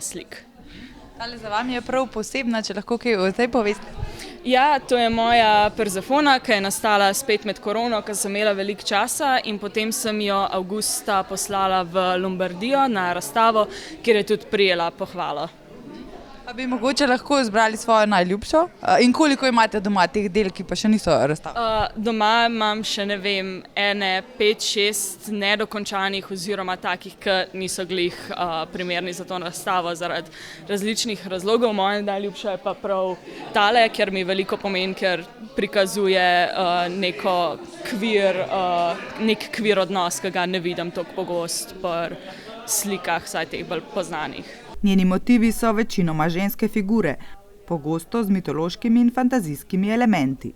slik. Tale za vami je prav posebna, če lahko kaj o tej poveste. Ja, to je moja Persefona, ki je nastala spet med korono, ker sem imela veliko časa in potem sem jo avgusta poslala v Lombardijo na razstavo, kjer je tudi prijela pohvalo. Bi mogoče lahko izbrali svojo najljubšo? In koliko imate doma teh del, ki pa še niso razstavljeni? Doma imam še, ne vem, 5-6 nedokončanih oziroma takih, ki niso glih primerni za to razstavo zaradi različnih razlogov. Moja najljubša je pa prav tale, ker mi veliko pomeni, ker prikazuje nek kvir odnos, ki ga ne vidim toliko pogost pri slikah, saj teh bolj poznanih. Njeni motivi so večinoma ženske figure, pogosto z mitološkimi in fantazijskimi elementi.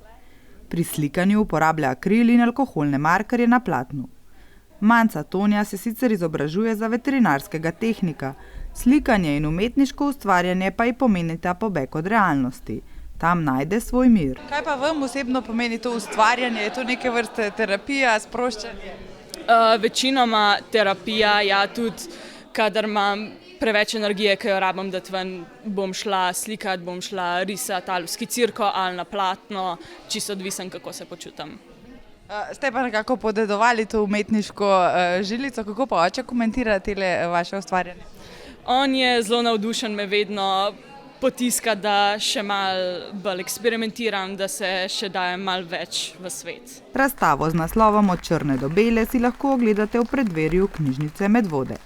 Pri slikanju uporablja akril in alkoholne markerje na platnu. Manca Tonja se sicer izobražuje za veterinarskega tehnika, slikanje in umetniško ustvarjanje pa ji pomenita pobeg od realnosti. Tam najde svoj mir. Kaj pa vam osebno pomeni to ustvarjanje? Je to neke vrste terapija, sproščanje? Večinoma terapija, ja, tudi kadar imam preveč energije, ki jo rabim dati ven, bom šla slikati, bom šla risati ali v skicirko ali na platno, čisto odvisen, kako se počutim. Ste pa nekako podedovali to umetniško žilico, kako pa oče komentira tele vaše ustvarjanje? On je zelo navdušen, me vedno potiska, da še malo bolj eksperimentiram, da se še dajem malo več v svet. Razstavo z naslovom Od črne do bele si lahko ogledate v preddverju knjižnice Medvode.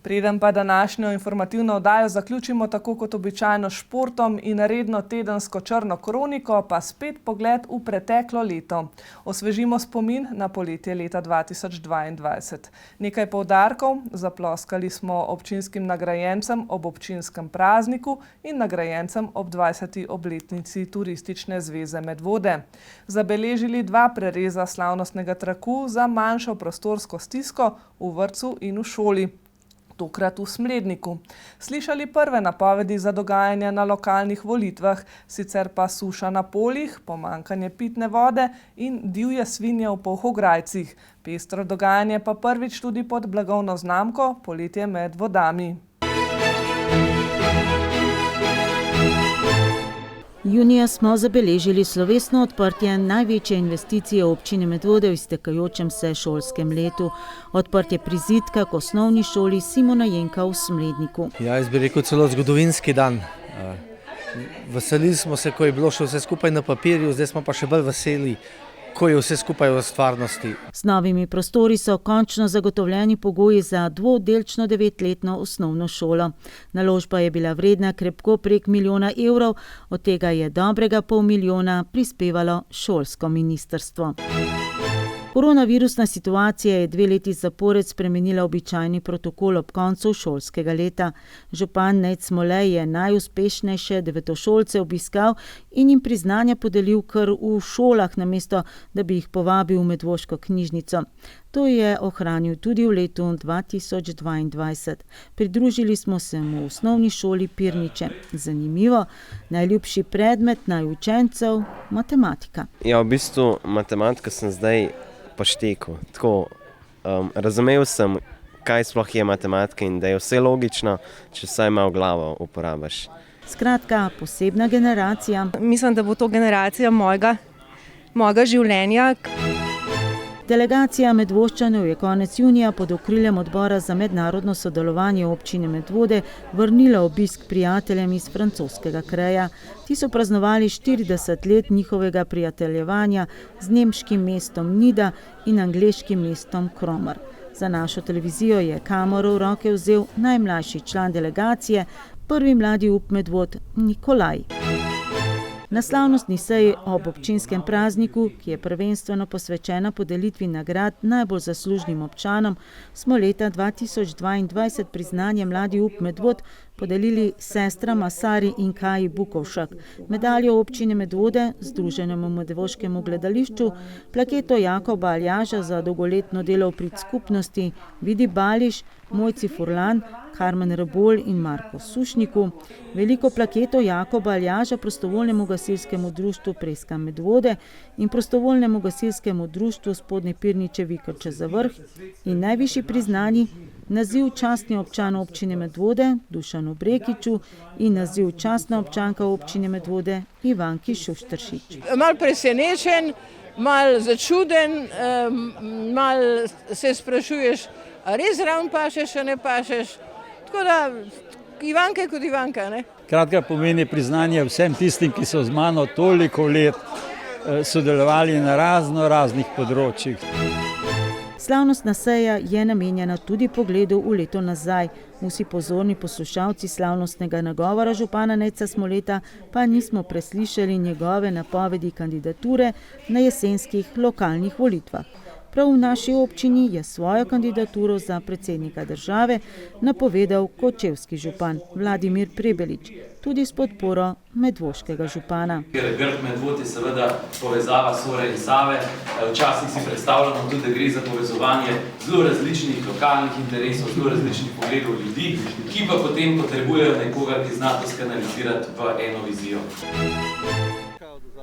Preden pa današnjo informativno oddajo zaključimo tako kot običajno s športom in redno tedensko črno kroniko, pa spet pogled v preteklo leto. Osvežimo spomin na poletje leta 2022. Nekaj poudarkov, zaploskali smo občinskim nagrajencem ob občinskem prazniku in nagrajencem ob 20. obletnici Turistične zveze Medvode. Zabeležili 2 prereza slavnostnega traku za manjšo prostorsko stisko v vrtcu in v šoli. Tokrat v Smledniku. Slišali prve napovedi za dogajanje na lokalnih volitvah, sicer pa suša na poljih, pomanjkanje pitne vode in divje svinje v polhograjcih. Pestro dogajanje pa prvič tudi pod blagovno znamko Poletje med vodami. Junija smo zabeležili slovesno odprtje največje investicije občine Medvode v iztekajočem se šolskem letu. Odprtje prizidka k osnovni šoli Simona Jenka v Smledniku. Ja, jaz bi rekel celo zgodovinski dan. Veselili smo se, ko je bilo še vse skupaj na papirju, zdaj smo pa še bolj veseli, ko je vse skupaj v stvarnosti. S novimi prostori so končno zagotovljeni pogoji za dvooddelčno 9-letno osnovno šolo. Naložba je bila vredna krepko prek 1 milijona evrov, od tega je dobrega pol milijona prispevalo šolsko ministrstvo. Koronavirusna situacija je 2 leti zapored spremenila običajni protokol ob koncu šolskega leta. Župan Nejc Smolej je najuspešnejše devetošolce obiskal in jim priznanja podelil kar v šolah, namesto da bi jih povabil v Medvoško knjižnico. To je ohranil tudi v letu 2022. Pridružili smo se mu v osnovni šoli Pirniče. Zanimivo, najljubši predmet najučencev matematika. Ja, v bistvu matematika sem zdaj poštekel. Tako, razumel sem, kaj sploh je matematika in da je vse logično, če vsaj malo glavo uporabiš. Skratka, posebna generacija. Mislim, da bo to generacija mojega življenja. Delegacija Medvoščanov je konec junija pod okriljem odbora za mednarodno sodelovanje občine Medvode vrnila obisk prijateljem iz francoskega kraja. Ti so praznovali 40 let njihovega prijateljevanja z nemškim mestom Nida in angleškim mestom Cromer. Za našo televizijo je kamero v roke vzel najmlajši član delegacije, prvi mladi up Medvod Nikolaj. Na slavnostni seji ob občinskem prazniku, ki je prvenstveno posvečena podelitvi nagrad najbolj zaslužnim občanom, smo leta 2022 priznanje Mladi up Medvod podelili sestrama Sari in Kaji Bukovšak, medaljo občine Medvode, združenemu medvoškemu gledališču, plaketo Jakoba Aljaža za dolgoletno delo v prid skupnosti, Vidi Bališ, Mojci Furlan, Karmen Rebol in Marko Sušniku, veliko plaketo Jakoba Aljaža prostovoljnemu gasilskemu društvu Preska Medvode in prostovoljnemu gasilskemu društvu Spodnje Pirniče Vikrče za vrh in najvišji priznani naziv častni občan občine Medvode Dušanu Brekiču in naziv častna občanka občine Medvode Ivanki Šušteršič. Mal presenečen, mal začuden, mal se sprašuješ, a res zraven pašeš, a ne pašeš. Tako da Ivanka je kot Ivanka, ne? Kratka pomeni priznanje vsem tistim, ki so z mano toliko let sodelovali na raznih področjih. Slavnostna seja je namenjena tudi pogledu v leto nazaj. Vsi pozorni poslušalci slavnostnega nagovora župana Nejca Smoleta pa nismo preslišali njegove napovedi kandidature na jesenskih lokalnih volitvah. Prav v naši občini je svojo kandidaturo za predsednika države napovedal kočevski župan Vladimir Prebelič, tudi s podporo medvoškega župana. Grb Medvod je seveda povezava Sore in Save. Včasih si predstavljamo tudi, da gre za povezovanje zelo različnih lokalnih interesov, zelo različnih pogledov ljudi, ki pa potem potrebujejo nekoga, ki zna to skanalizirati v eno vizijo.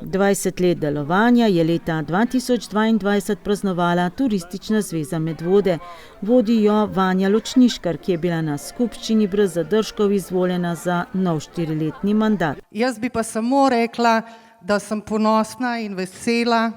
20 let delovanja je leta 2022 praznovala Turistična zveza Medvode. Vodi jo Vanja Ločniškar, ki je bila na skupščini brez zadržkov izvoljena za nov 4-letni mandat. Jaz bi pa samo rekla, da sem ponosna in vesela,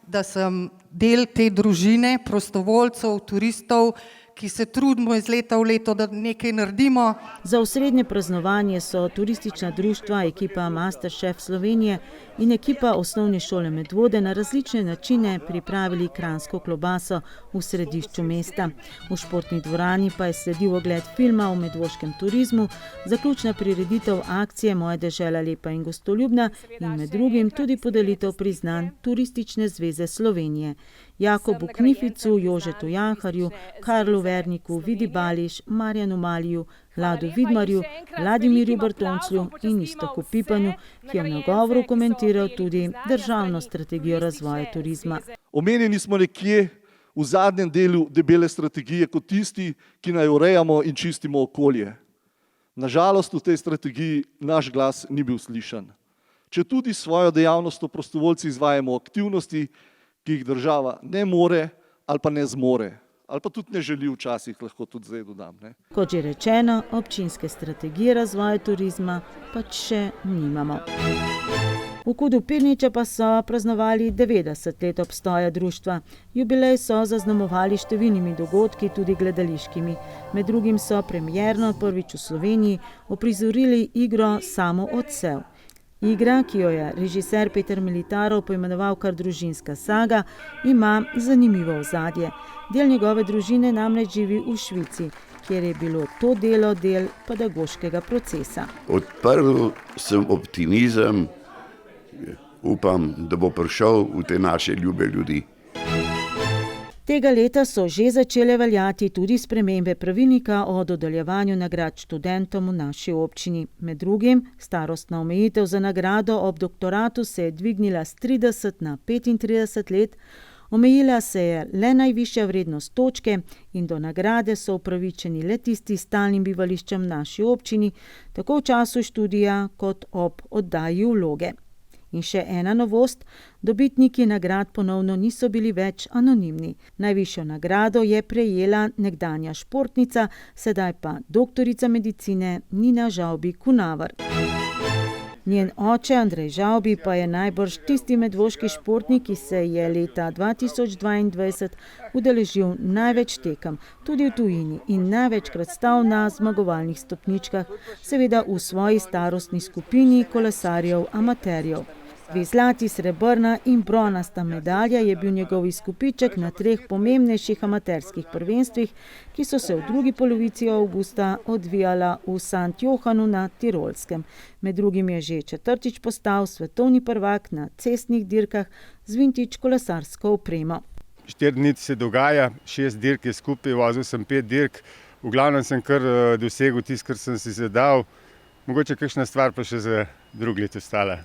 da sem del te družine prostovoljcev, turistov, ki se trudimo iz leta v leto, da nekaj naredimo. Za osrednje praznovanje so turistična društva, ekipa Masterchef Slovenije in ekipa osnovne šole Medvode na različne načine pripravili kranjsko klobaso v središču mesta. V športni dvorani pa je sledil ogled filma o medvoškem turizmu, zaključna prireditev akcije Moja dežela lepa in gostoljubna in med drugim tudi podelitev priznanj Turistične zveze Slovenije. Jakobu Knificu, Jožetu Janharju, Karlu Verniku, Vidi Bališ, Marjanu Maliju, Vladu Vidmarju, Vladimirju Bartonclju in Istoku Pipanju, ki je v nagovoru komentiral tudi državno strategijo razvoja turizma. Omenjeni smo nekje v zadnjem delu debele strategije kot tisti, ki naj urejamo in čistimo okolje. Nažalost v tej strategiji naš glas ni bil slišan. Če tudi svojo dejavnostjo prostovoljci izvajamo aktivnosti, ki jih država ne more ali pa ne zmore, ali pa tudi ne želi včasih, lahko tudi zdaj dodam. Kot že rečeno, občinske strategije razvoja turizma pač še nimamo. V Kudu Pirniče pa so praznovali 90 let obstoja društva. Jubilej so zaznamovali številnimi dogodki, tudi gledališkimi. Med drugim so premierno prvič v Sloveniji uprizorili igro Samo odsev. Igra, ki jo je režiser Peter Militarov poimenoval kar družinska saga, ima zanimivo ozadje. Del njegove družine namreč živi v Švici, kjer je bilo to delo del pedagoškega procesa. Odprl sem optimizem, upam, da bo prišel v te naše ljube ljudi. Tega leta so že začele veljati tudi spremembe pravilnika o dodeljevanju nagrad študentom v naši občini. Med drugim, starostna omejitev za nagrado ob doktoratu se je dvignila z 30 na 35 let, omejila se je le najvišja vrednost točke in do nagrade so upravičeni le tisti s stalnim bivališčem v naši občini, tako v času študija kot ob oddaji vloge. In še ena novost, dobitniki nagrad ponovno niso bili več anonimni. Najvišjo nagrado je prejela nekdanja športnica, sedaj pa doktorica medicine Nina Žavbi Kunavar. Njen oče Andrej Žavbi pa je najbrž tisti medvoški športnik, ki se je leta 2022 udeležil največ tekem, tudi v tujini in največkrat stal na zmagovalnih stopničkah, seveda v svoji starostni skupini kolesarjev amaterjev. 2 zlati, srebrna in bronasta medalja je bil njegov izkupiček na 3 pomembnejših amaterskih prvenstvih, ki so se v drugi polovici avgusta odvijala v St. Johanu na Tirolskem. Med drugim je že 4. postal svetovni prvak na cestnih dirkah z vintage kolesarsko opremo. 4 dni se dogaja, 6 dirk je skupaj, vozil sem 5 dirk. V glavnem sem kar dosegel tisto, kar sem si zadal. Mogoče kakšna stvar pa še za drugo leto ostala.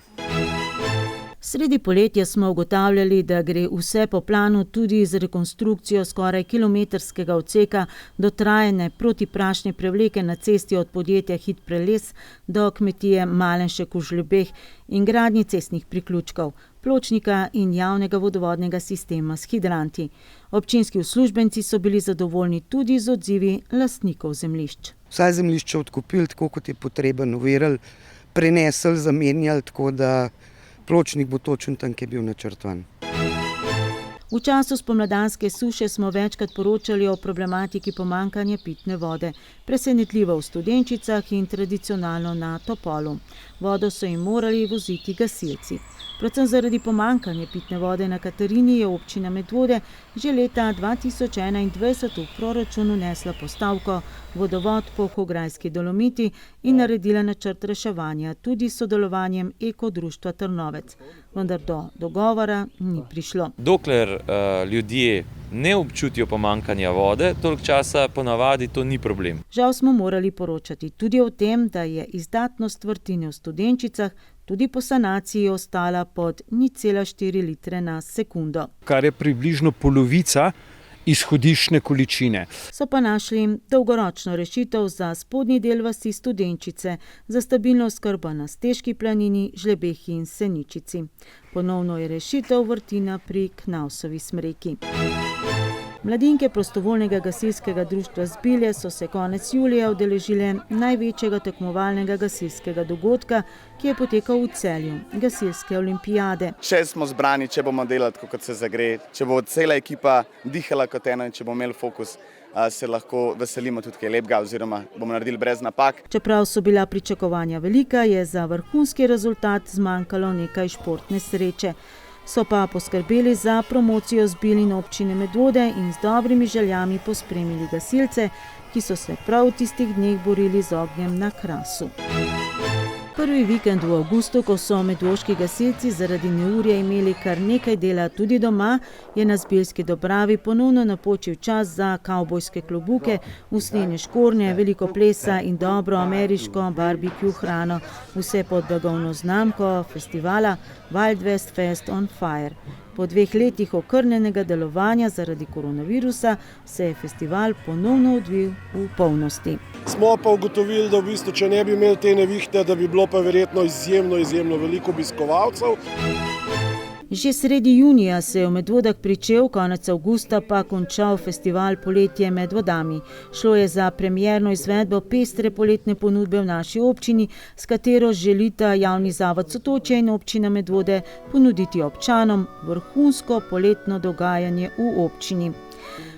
Sredi poletja smo ugotavljali, da gre vse po planu tudi z rekonstrukcijo skoraj kilometrskega odseka dotrajane protiprašne prevleke na cesti od podjetja Hit Preles do kmetije Malenšek v Žlebeh in gradnji cestnih priključkov, pločnika in javnega vodovodnega sistema s hidranti. Občinski uslužbenci so bili zadovoljni tudi z odzivi lastnikov zemljišč. Vsa zemljišča odkupili tako, kot je potreben, overili, prenesli, zamenjali, tako da pločnik bo točen tam, ki je bil načrtovan. V času spomladanske suše smo večkrat poročali o problematiki pomankanja pitne vode, presenetljivo v Studenčicah in tradicionalno na Topolu. Vodo so jim morali voziti gasilci. Predvsem zaradi pomankanja pitne vode na Katarini je občina Medvode že leta 2021 v proračun vnesla postavko vodovod po Hograjski Dolomiti in naredila načrt reševanja tudi s sodelovanjem Ekodruštva Trnovec. Vendar do dogovora ni prišlo. Dokler ljudje ne občutijo pomankanja vode, toliko časa ponavadi to ni problem. Žal smo morali poročati tudi o tem, da je izdatnost vrtine v Studenčicah tudi po sanaciji ostala pod 0,4 litre na sekundo. Kar je približno polovica izhodiščne količine. So pa našli dolgoročno rešitev za spodnji del vasi Studenčice, za stabilno oskrbo na Steški planini, Žlebehi in Seničici. Ponovno je rešitev vrtina pri Knausovi smreki. Mladinke prostovoljnega gasilskega društva Zbilje so se konec julija udeležile največjega tekmovalnega gasilskega dogodka, ki je potekal v Celju, gasilske olimpijade. Še smo zbrani, če bomo delali tako, kot se zagre, če bo cela ekipa dihala kot eno in če bomo imeli fokus, se lahko veselimo tudi kaj lepega oziroma bomo naredili brez napak. Čeprav so bila pričakovanja velika, je za vrhunski rezultat zmanjkalo nekaj športne sreče. So pa poskrbeli za promocijo Zbilj in občine Medvode in z dobrimi željami pospremili gasilce, ki so se prav v tistih dneh borili z ognjem na Krasu. Prvi vikend v avgustu, ko so medvoški gasilci zaradi neurja imeli kar nekaj dela tudi doma, je na Zbiljski Dobravi ponovno napočil čas za kavbojske klobuke, usnjene škornje, veliko plesa in dobro ameriško barbecue hrano, vse pod blagovno znamko festivala Wild West Fest on Fire. Po 2 letih okrnjenega delovanja zaradi koronavirusa se je festival ponovno odvil v polnosti. Smo pa ugotovili, da v bistvu, če ne bi imeli te nevihte, da bi bilo pa verjetno izjemno veliko obiskovalcev. Že sredi junija se je v Medvodah pričel, konec avgusta pa končal festival Poletje med vodami. Šlo je za premierno izvedbo pestre poletne ponudbe v naši občini, s katero želita javni zavod Sotočje in občina Medvode ponuditi občanom vrhunsko poletno dogajanje v občini.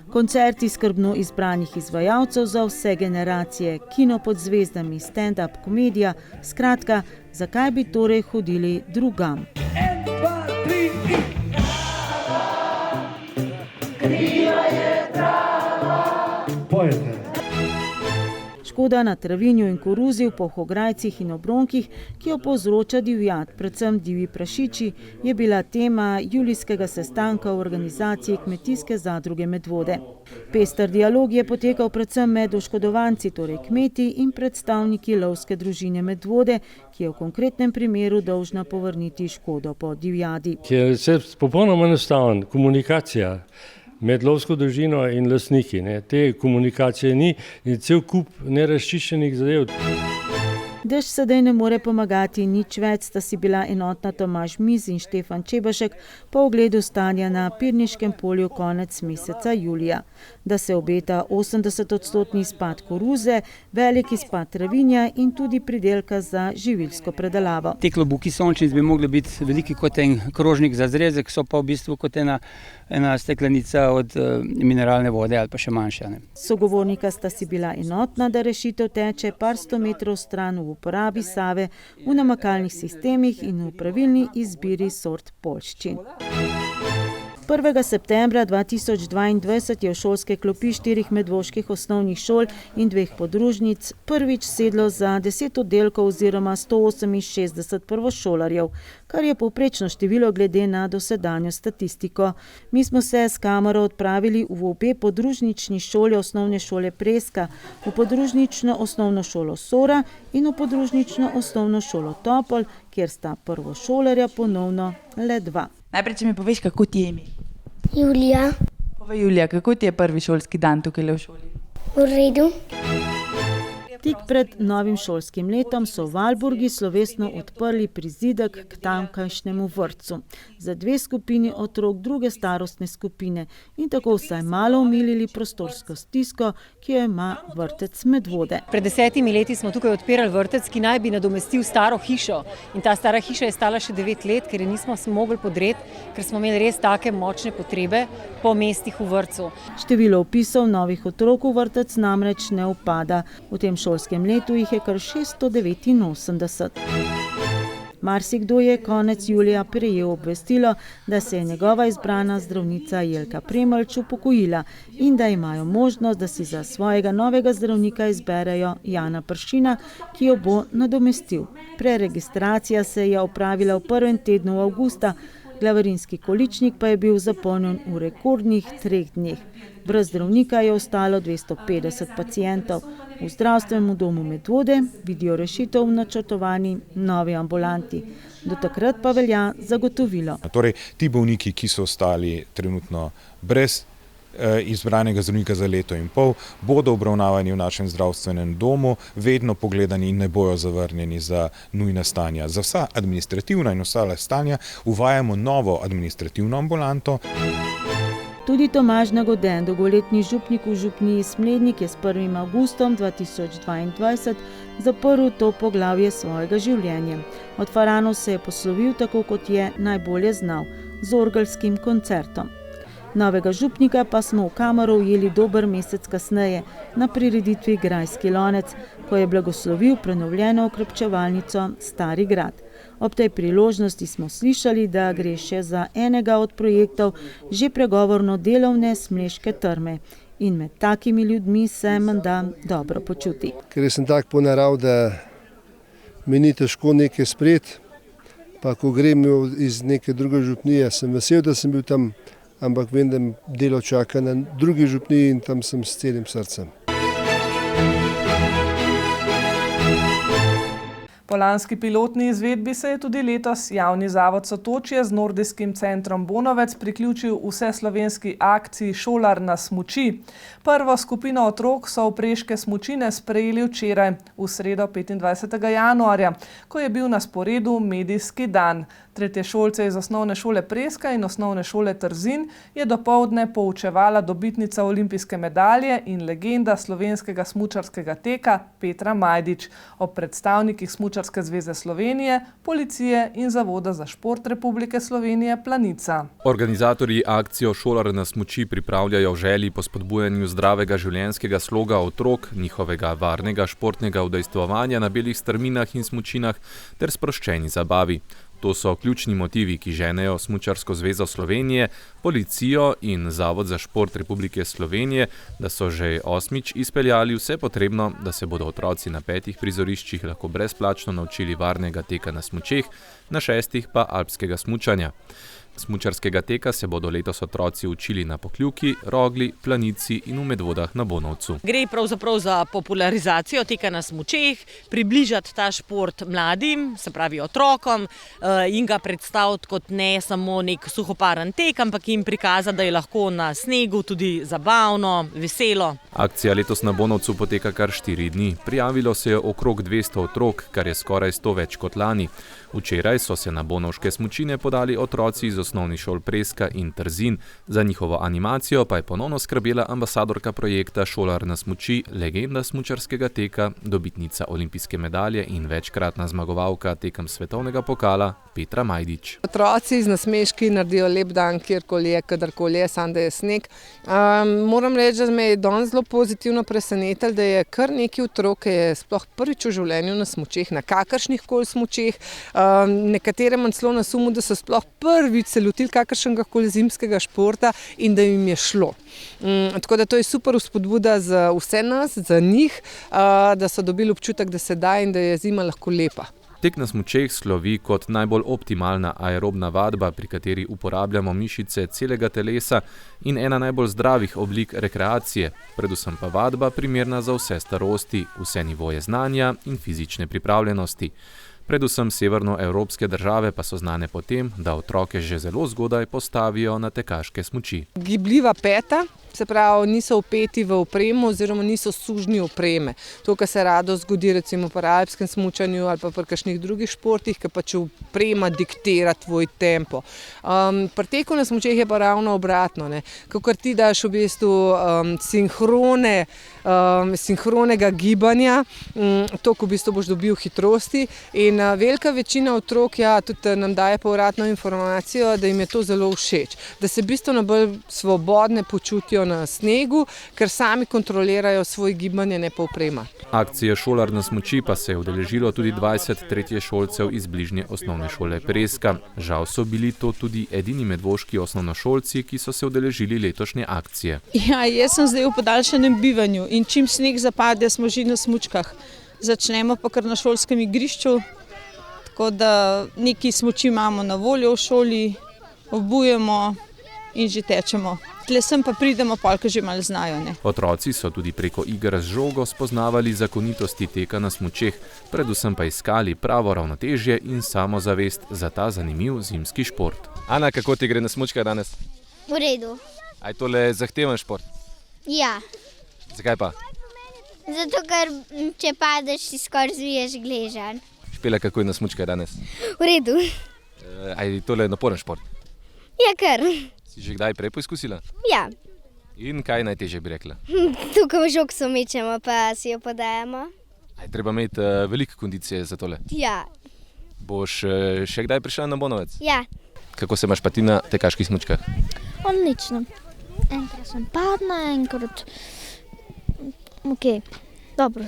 Koncerti skrbno izbranih izvajalcev za vse generacije, kino pod zvezdami, stand-up komedija, skratka, zakaj bi torej hodili drugam? Škoda na travinju in koruziju po Hograjcih in obronkih, ki jo povzroča divjad, predvsem divji prašiči, je bila tema julijskega sestanka v organizaciji Kmetijske zadruge Medvode. Pester dialog je potekal predvsem med oškodovanci, torej kmeti in predstavniki lovske družine Medvode, ki je v konkretnem primeru dolžna povrniti škodo po divjadi. Je vse popolnoma enostavno, komunikacija med lovsko družino in lastniki. Te komunikacije ni in cel kup nerazčiščenih zadev. Dež sedaj ne more pomagati, nič več sta si bila enotna Tomaž Miz in Štefan Čebašek po ogledu stanja na Pirniškem polju konec meseca julija. Da se obeta 80% izpad koruze, velik izpad travinja in tudi pridelka za živilsko predelavo. Te klobuki sončnic bi mogli biti veliki kot en krožnik za zrezek, so pa v bistvu kot ena steklenica od mineralne vode ali pa še manjša. Sogovornika sta si bila enotna, da rešitev teče par 100 metrov stran v uporabi Save, v namakalnih sistemih in v pravilni izbiri sort poljščin. 1. septembra 2022 je v šolske klopi 4 medvoških osnovnih šol in 2 podružnic prvič sedlo za 10 oddelkov oziroma 168 prvošolarjev, kar je povprečno število glede na dosedanjo statistiko. Mi smo se s kamero odpravili v obe podružnični šoli osnovne šole Preska, v podružnično osnovno šolo Sora in v podružnično osnovno šolo Topol, kjer sta prvošolarja ponovno le 2. Najprej, če mi poveš, kako ti je ime? Tik pred novim šolskim letom so v Valburgi slovesno odprli prizidek k tamkajšnjemu vrtcu za 2 skupini otrok druge starostne skupine in tako vsaj malo omilili prostorsko stisko, ki jo ima vrtec Medvode. Pred 10 leti smo tukaj odpirali vrtec, ki naj bi nadomestil staro hišo. In ta stara hiša je stala še 9 let, ker je nismo mogli podreti, ker smo imeli res take močne potrebe po mestih v vrtcu. Število vpisov novih otrok v vrtec namreč ne upada. V tem šolskem letu jih je kar 689. Marsikdo je konec julija prejel obvestilo, da se je njegova izbrana zdravnica Jelka Premelč upokojila in da imajo možnost, da si za svojega novega zdravnika izberejo Jana Pršina, ki jo bo nadomestil. Preregistracija se je opravila v prvem tednu avgusta, glavarinski količnik pa je bil zapolnjen v rekordnih 3 dneh. Brez zdravnika je ostalo 250 pacientov. V zdravstvenem domu Medvode vidijo rešitev v načrtovani novi ambulanti. Do takrat pa velja zagotovilo. Torej, ti bolniki, ki so ostali trenutno brez izbranega zdravnika za leto in pol, bodo obravnavani v našem zdravstvenem domu, vedno pogledani in ne bojo zavrnjeni za nujna stanja. Za vsa administrativna in ostala stanja uvajamo novo administrativno ambulanto. Tudi Tomaž Nagoden, dolgoletni župnik v župniji Smlednik, je s 1. avgustom 2022 zaprl to poglavje svojega življenja. Od Faranov se je poslovil tako, kot je najbolje znal, z orgelskim koncertom. Novega župnika pa smo v kamero ujeli dober mesec kasneje na prireditvi Grajski lonec, ko je blagoslovil prenovljeno okrepčevalnico Stari grad. Ob tej priložnosti smo slišali, da gre še za enega od projektov že pregovorno delovne Smleške trme. In med takimi ljudmi se menda dobro počuti. Ker sem tak po narav, da mi ni težko nekaj sprejeti, pa ko grem iz neke druge župnije, sem vesel, da sem bil tam, ampak vem, da delo čaka na drugi župniji in tam sem s celim srcem. Po lanski pilotni izvedbi se je tudi letos javni zavod Sotočje z nordijskim centrom Bonovec priključil vseslovenski akciji Šolar na smuči. Prvo skupino otrok so v preške smučine sprejeli včeraj, v sredo 25. januarja, ko je bil na sporedu medijski dan. Tretješolce iz osnovne šole Preska in osnovne šole Trzin je dopoldne poučevala dobitnica olimpijske medalje in legenda slovenskega smučarskega teka Petra Majdič. Ob predstavnikih Smučarske zveze Slovenije, policije in Zavoda za šport Republike Slovenije Planica. Organizatorji akcijo Šolar na smuči pripravljajo želji po spodbujanju zdravega življenjskega sloga otrok, njihovega varnega športnega udejstvovanja na belih strminah in smučinah ter sproščeni zabavi. To so ključni motivi, ki ženejo Smučarsko zvezo Slovenije, policijo in Zavod za šport Republike Slovenije, da so že 8. izpeljali vse potrebno, da se bodo otroci na 5 prizoriščih lahko brezplačno naučili varnega teka na smučeh, na 6 pa alpskega smučanja. Smučarskega teka se bodo letos otroci učili na Pokljuki, Rogli, Planici in v Medvodah na Bonovcu. Gre pravzaprav za popularizacijo teka na smučeh, približati ta šport mladim, se pravi otrokom, in ga predstaviti kot ne samo nek suhoparen tek, ampak jim prikazati, da je lahko na snegu tudi zabavno, veselo. Akcija letos na Bonovcu poteka kar 4 dni. Prijavilo se je okrog 200 otrok, kar je skoraj 100 več kot lani. Včeraj so se na bonovške smučine podali otroci iz osnovnih šol Preska in Trzin. Za njihovo animacijo pa je ponovno skrbela ambasadorka projekta Šolar na smuči, legenda smučarskega teka, dobitnica olimpijske medalje in večkratna zmagovalka tekem svetovnega pokala Petra Majdič. Otroci z nasmeški naredijo lep dan, kjerkoli je, kadarkoli je, samo da je sneg. Moram reči, da me je danes zelo pozitivno presenetilo, da je kar nekaj otrok, ki je sploh prvič v življenju na smučeh, na kakršnih koli smučeh. Nekatere imam celo na sumu, da so sploh prvič se lotili kakršnega koli zimskega športa in da jim je šlo. Tako da to je super vzpodbuda za vse nas, za njih, da so dobili občutek, da se da in da je zima lahko lepa. Tek na smučeh slovi kot najbolj optimalna aerobna vadba, pri kateri uporabljamo mišice celega telesa in ena najbolj zdravih oblik rekreacije, predvsem pa vadba primerna za vse starosti, vse nivoje znanja in fizične pripravljenosti. Predvsem severnoevropske države pa so znane po tem, da otroke že zelo zgodaj postavijo na tekaške smuči. Gibljiva peta, se pravi, niso vpeti v opremo oziroma niso sužnji opreme. To, kar se rado zgodi recimo pri alpskem smučanju ali pa pri kakšnih drugih športih, ki pač oprema diktira tvoj tempo. Pri teku na smučeh je pa ravno obratno, ne. Kakor ti daš v bistvu sinhronega gibanja, toliko v bistvu boš dobil hitrosti in velika večina otrok tudi nam daje povratno informacijo, da jim je to zelo všeč, da se bistveno bolj svobodne počutijo na snegu, ker sami kontrolirajo svoje gibanje, ne pa oprema. Akcije Šolar na smuči pa se je udeležilo tudi 20 tretješolcev iz bližnje osnovne šole Preska. Žal so bili to tudi edini medvoški osnovnošolci, ki so se udeležili letošnje akcije. Ja, jaz sem zdaj v podaljšanem bivanju in čim sneg zapade, smo že na smučkah. Začnemo pa kar na šolskem igrišču, tako da nekaj smuči imamo na voljo v šoli, obujemo in že tečemo. Tle sem pa pridemo, polka že malo znajo. Ne? Otroci so tudi preko iger z žogo spoznavali zakonitosti teka na smučeh, predvsem pa iskali pravo ravnotežje in samozavest za ta zanimiv zimski šport. Ana, kako ti gre na smučkah danes? V redu. A je tole zahteven šport? Ja. Zakaj pa? Zato, ker če padeš, si skoraj zviješ gležan. Špela, kako je na smučkah danes? V redu. A je tole naporen šport? Ja, kar. Si že kdaj prej poizkusila? Ja. In kaj najtežje bi rekla? Tukaj v žogco mečemo, pa si jo podajamo. A je treba imeti veliko kondicije za tole? Ja. Boš še kdaj prišla na Bonovec? Ja. Kako se imaš pa ti na tekaških smučkah? Odlično. Enkrat sem padla, enkrat... Dobro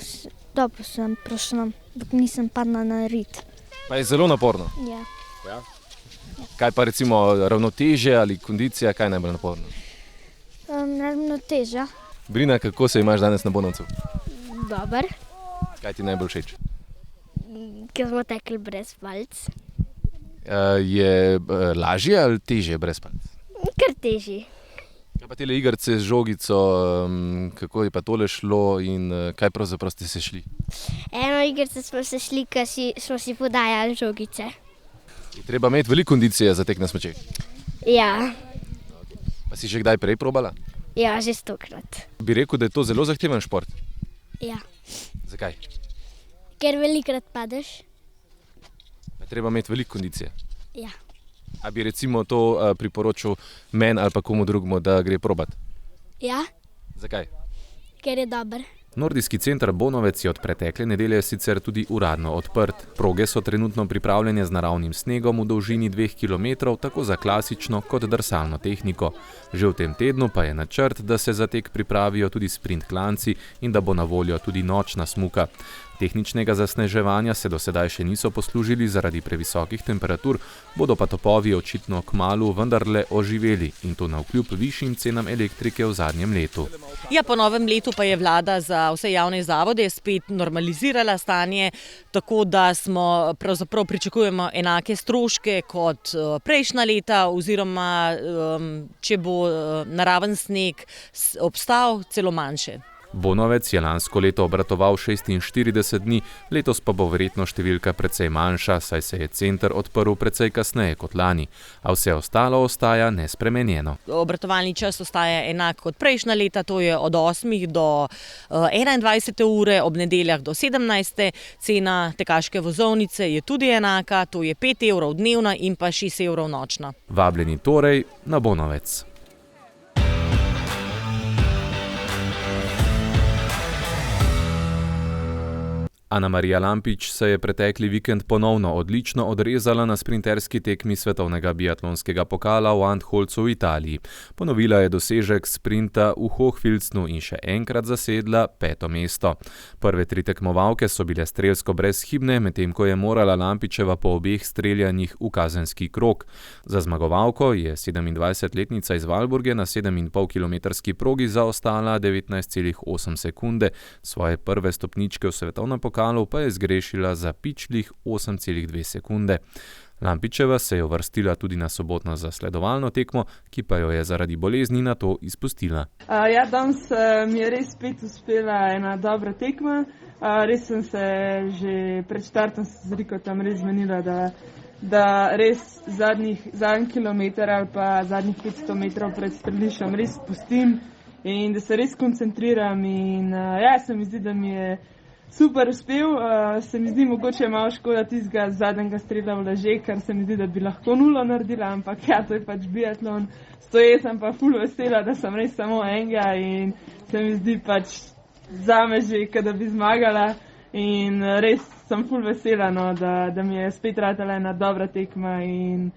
sem prišla, dok nisem padla na rit. Pa je zelo naporno? Ja. Kaj pa recimo ravnotežje ali kondicija, kaj je najbolj naporno? Ravnotežja. Brina, kako se imaš danes na Bonovcu? Dober. Kaj ti najbolj všeč? Ker smo tekli brez palc. Je lažje ali težje brez palc? Kar težje. Kaj pa tele igrce z žogico, kako je pa tole šlo in kaj pravzaprav ste se šli? Eno igrce smo se šli, ker smo si podajali žogice. Je treba imeti veliko kondicije za tek na smučeh? Ja. Pa si že kdaj prej probala? Ja, že 100-krat. Bi rekel, da je to zelo zahteven šport? Ja. Zakaj? Ker velikokrat padeš. Je treba imeti veliko kondicije? Ja. A bi recimo to priporočil meni ali pa komu drugemu, da gre probat? Ja. Zakaj? Ker je dober. Nordijski center Bonovec je od pretekle nedelje sicer tudi uradno odprt. Proge so trenutno pripravljene z naravnim snegom v dolžini 2 km, tako za klasično kot drsalno tehniko. Že v tem tednu pa je načrt, da se za tek pripravijo tudi sprint klanci in da bo na voljo tudi nočna smuka. Tehničnega zasneževanja se do sedaj še niso poslužili zaradi previsokih temperatur, bodo pa topovi očitno kmalu vendarle oživeli in to navkljub višjim cenam elektrike v zadnjem letu. Ja, po novem letu pa je vlada za vse javne zavode spet normalizirala stanje, tako da smo pravzaprav pričakujemo enake stroške kot prejšnja leta oziroma če bo naraven sneg obstal, celo manjše. Bonovec je lansko leto obratoval 46 dni, letos pa bo verjetno številka precej manjša, saj se je center odprl precej kasneje kot lani, a vse ostalo ostaja nespremenjeno. Obratovalni čas ostaja enak kot prejšnja leta, to je od 8 do 21 ure, ob nedeljah do 17. Cena tekaške vozovnice je tudi enaka, to je 5 evrov dnevna in pa 6 evrov nočna. Vabljeni torej na Bonovec. Anamarija Lampič se je pretekli vikend ponovno odlično odrezala na sprinterski tekmi svetovnega biatlonskega pokala v Antholzu v Italiji. Ponovila je dosežek sprinta v Hochfilzenu in še enkrat zasedla 5. mesto. Prve 3 tekmovalke so bile strelsko brezhibne, medtem ko je morala Lampičeva po obeh streljanjih v kazenski krog. Za zmagovalko je 27-letnica iz Valburge na 7,5-kilometrski progi zaostala 19,8 sekunde, svoje prve stopničke v svetovnem pokalu pa je zgrešila za pičlih 8,2 sekunde. Lampičeva se je uvrstila tudi na sobotno zasledovalno tekmo, ki pa jo je zaradi bolezni nato izpustila. Ja, danes mi je res spet uspela ena dobra tekma. Res sem se že pred štartom z Riko tam res zmenila, da res zadnji kilometer ali pa zadnjih 500 metrov pred streliščem res spustim in da se res koncentriram. In ja, se mi zdi, da mi je super uspel. Se mi zdi mogoče malo škoda tistega zadnjega strela v laže, ker se mi zdi, da bi lahko nulo naredila, ampak ja, to je pač biatlon. Stoje sem pa ful vesela, da sem res samo enega in se mi zdi pač zame že, da bi zmagala. In res sem ful vesela, no, da mi je spet ratala ena dobra tekma in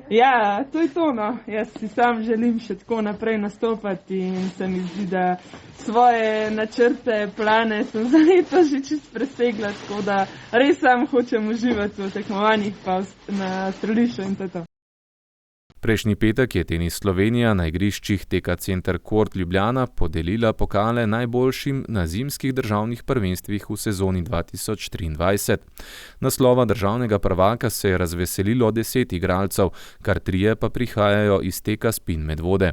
ja, to je to, no. Jaz si sam želim še tako naprej nastopati in se mi zdi, da svoje načrte, plane sem za leto že čist presegla, tako da res sam hočem uživati v tekmovanjih pa na strelišču in to je to. Prejšnji petek je Tenis Slovenija na igriščih TK Center Kort Ljubljana podelila pokale najboljšim na zimskih državnih prvenstvih v sezoni 2023. Naslova državnega prvaka se je razveselilo 10 igralcev, kar 3 pa prihajajo iz TK Spin Medvode.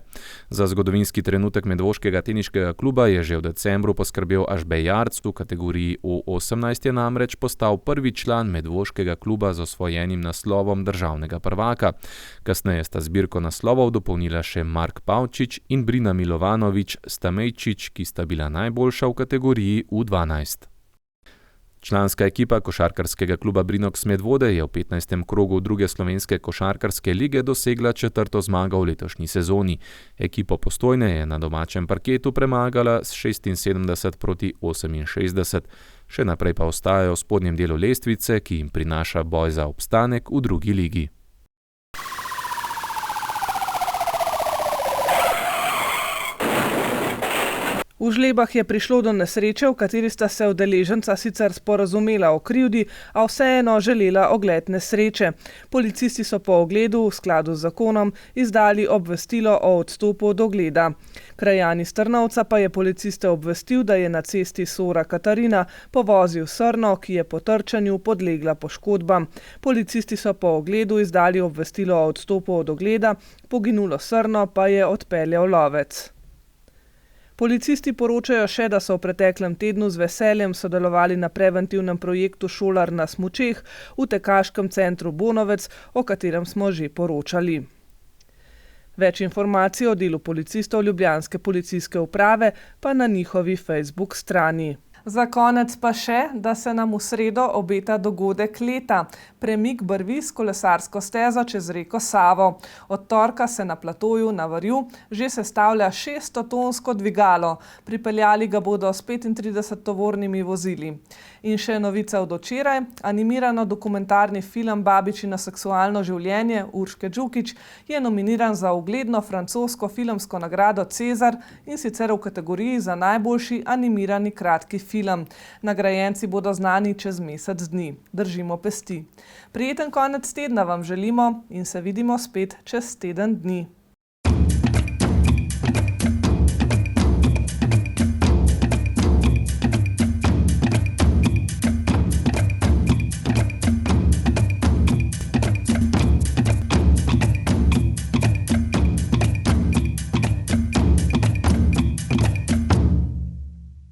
Za zgodovinski trenutek medvoškega teniškega kluba je že v decembru poskrbel Ažbej Jarc, v kategoriji U18 je namreč postal prvi član medvoškega kluba z osvojenim naslovom državnega prvaka. Kasneje sta zbirko naslovov dopolnila še Mark Pavčič in Brina Milovanovič Stamejčič, ki sta bila najboljša v kategoriji U12. Članska ekipa košarkarskega kluba Brinox Medvode je v 15. krogu druge slovenske košarkarske lige dosegla 4. zmago v letošnji sezoni. Ekipo Postojne je na domačem parketu premagala s 76 proti 68. Še naprej pa ostajajo v spodnjem delu lestvice, ki jim prinaša boj za obstanek v drugi ligi. V Žlebah je prišlo do nesreče, v kateri sta se udeleženca sicer sporazumela o krivdi, a vseeno želela ogled nesreče. Policisti so po ogledu v skladu z zakonom izdali obvestilo o odstopu od ogleda. Krajani Strnovca pa je policiste obvestil, da je na cesti Sora Katarina povozil srno, ki je po trčanju podlegla poškodbam. Policisti so po ogledu izdali obvestilo o odstopu od ogleda, poginulo srno pa je odpeljal lovec. Policisti poročajo še, da so v preteklem tednu z veseljem sodelovali na preventivnem projektu Šolar na smučeh v tekaškem centru Bonovec, o katerem smo že poročali. Več informacij o delu policistov Ljubljanske policijske uprave pa na njihovi Facebook strani. Za konec pa še, da se nam v sredo obeta dogodek leta. Premik brvi s kolesarsko stezo čez reko Savo. Od torka se na platoju na Varju že sestavlja 600-tonsko dvigalo. Pripeljali ga bodo s 35 tovornimi vozili. In še novica od včeraj. Animirano dokumentarni film Babičino seksualno življenje Urške Džukić je nominiran za ugledno francosko filmsko nagrado Cezar in sicer v kategoriji za najboljši animirani kratki film. Nagrajenci bodo znani čez mesec dni. Držimo pesti. Prijeten konec tedna vam želimo in se vidimo spet čez teden dni.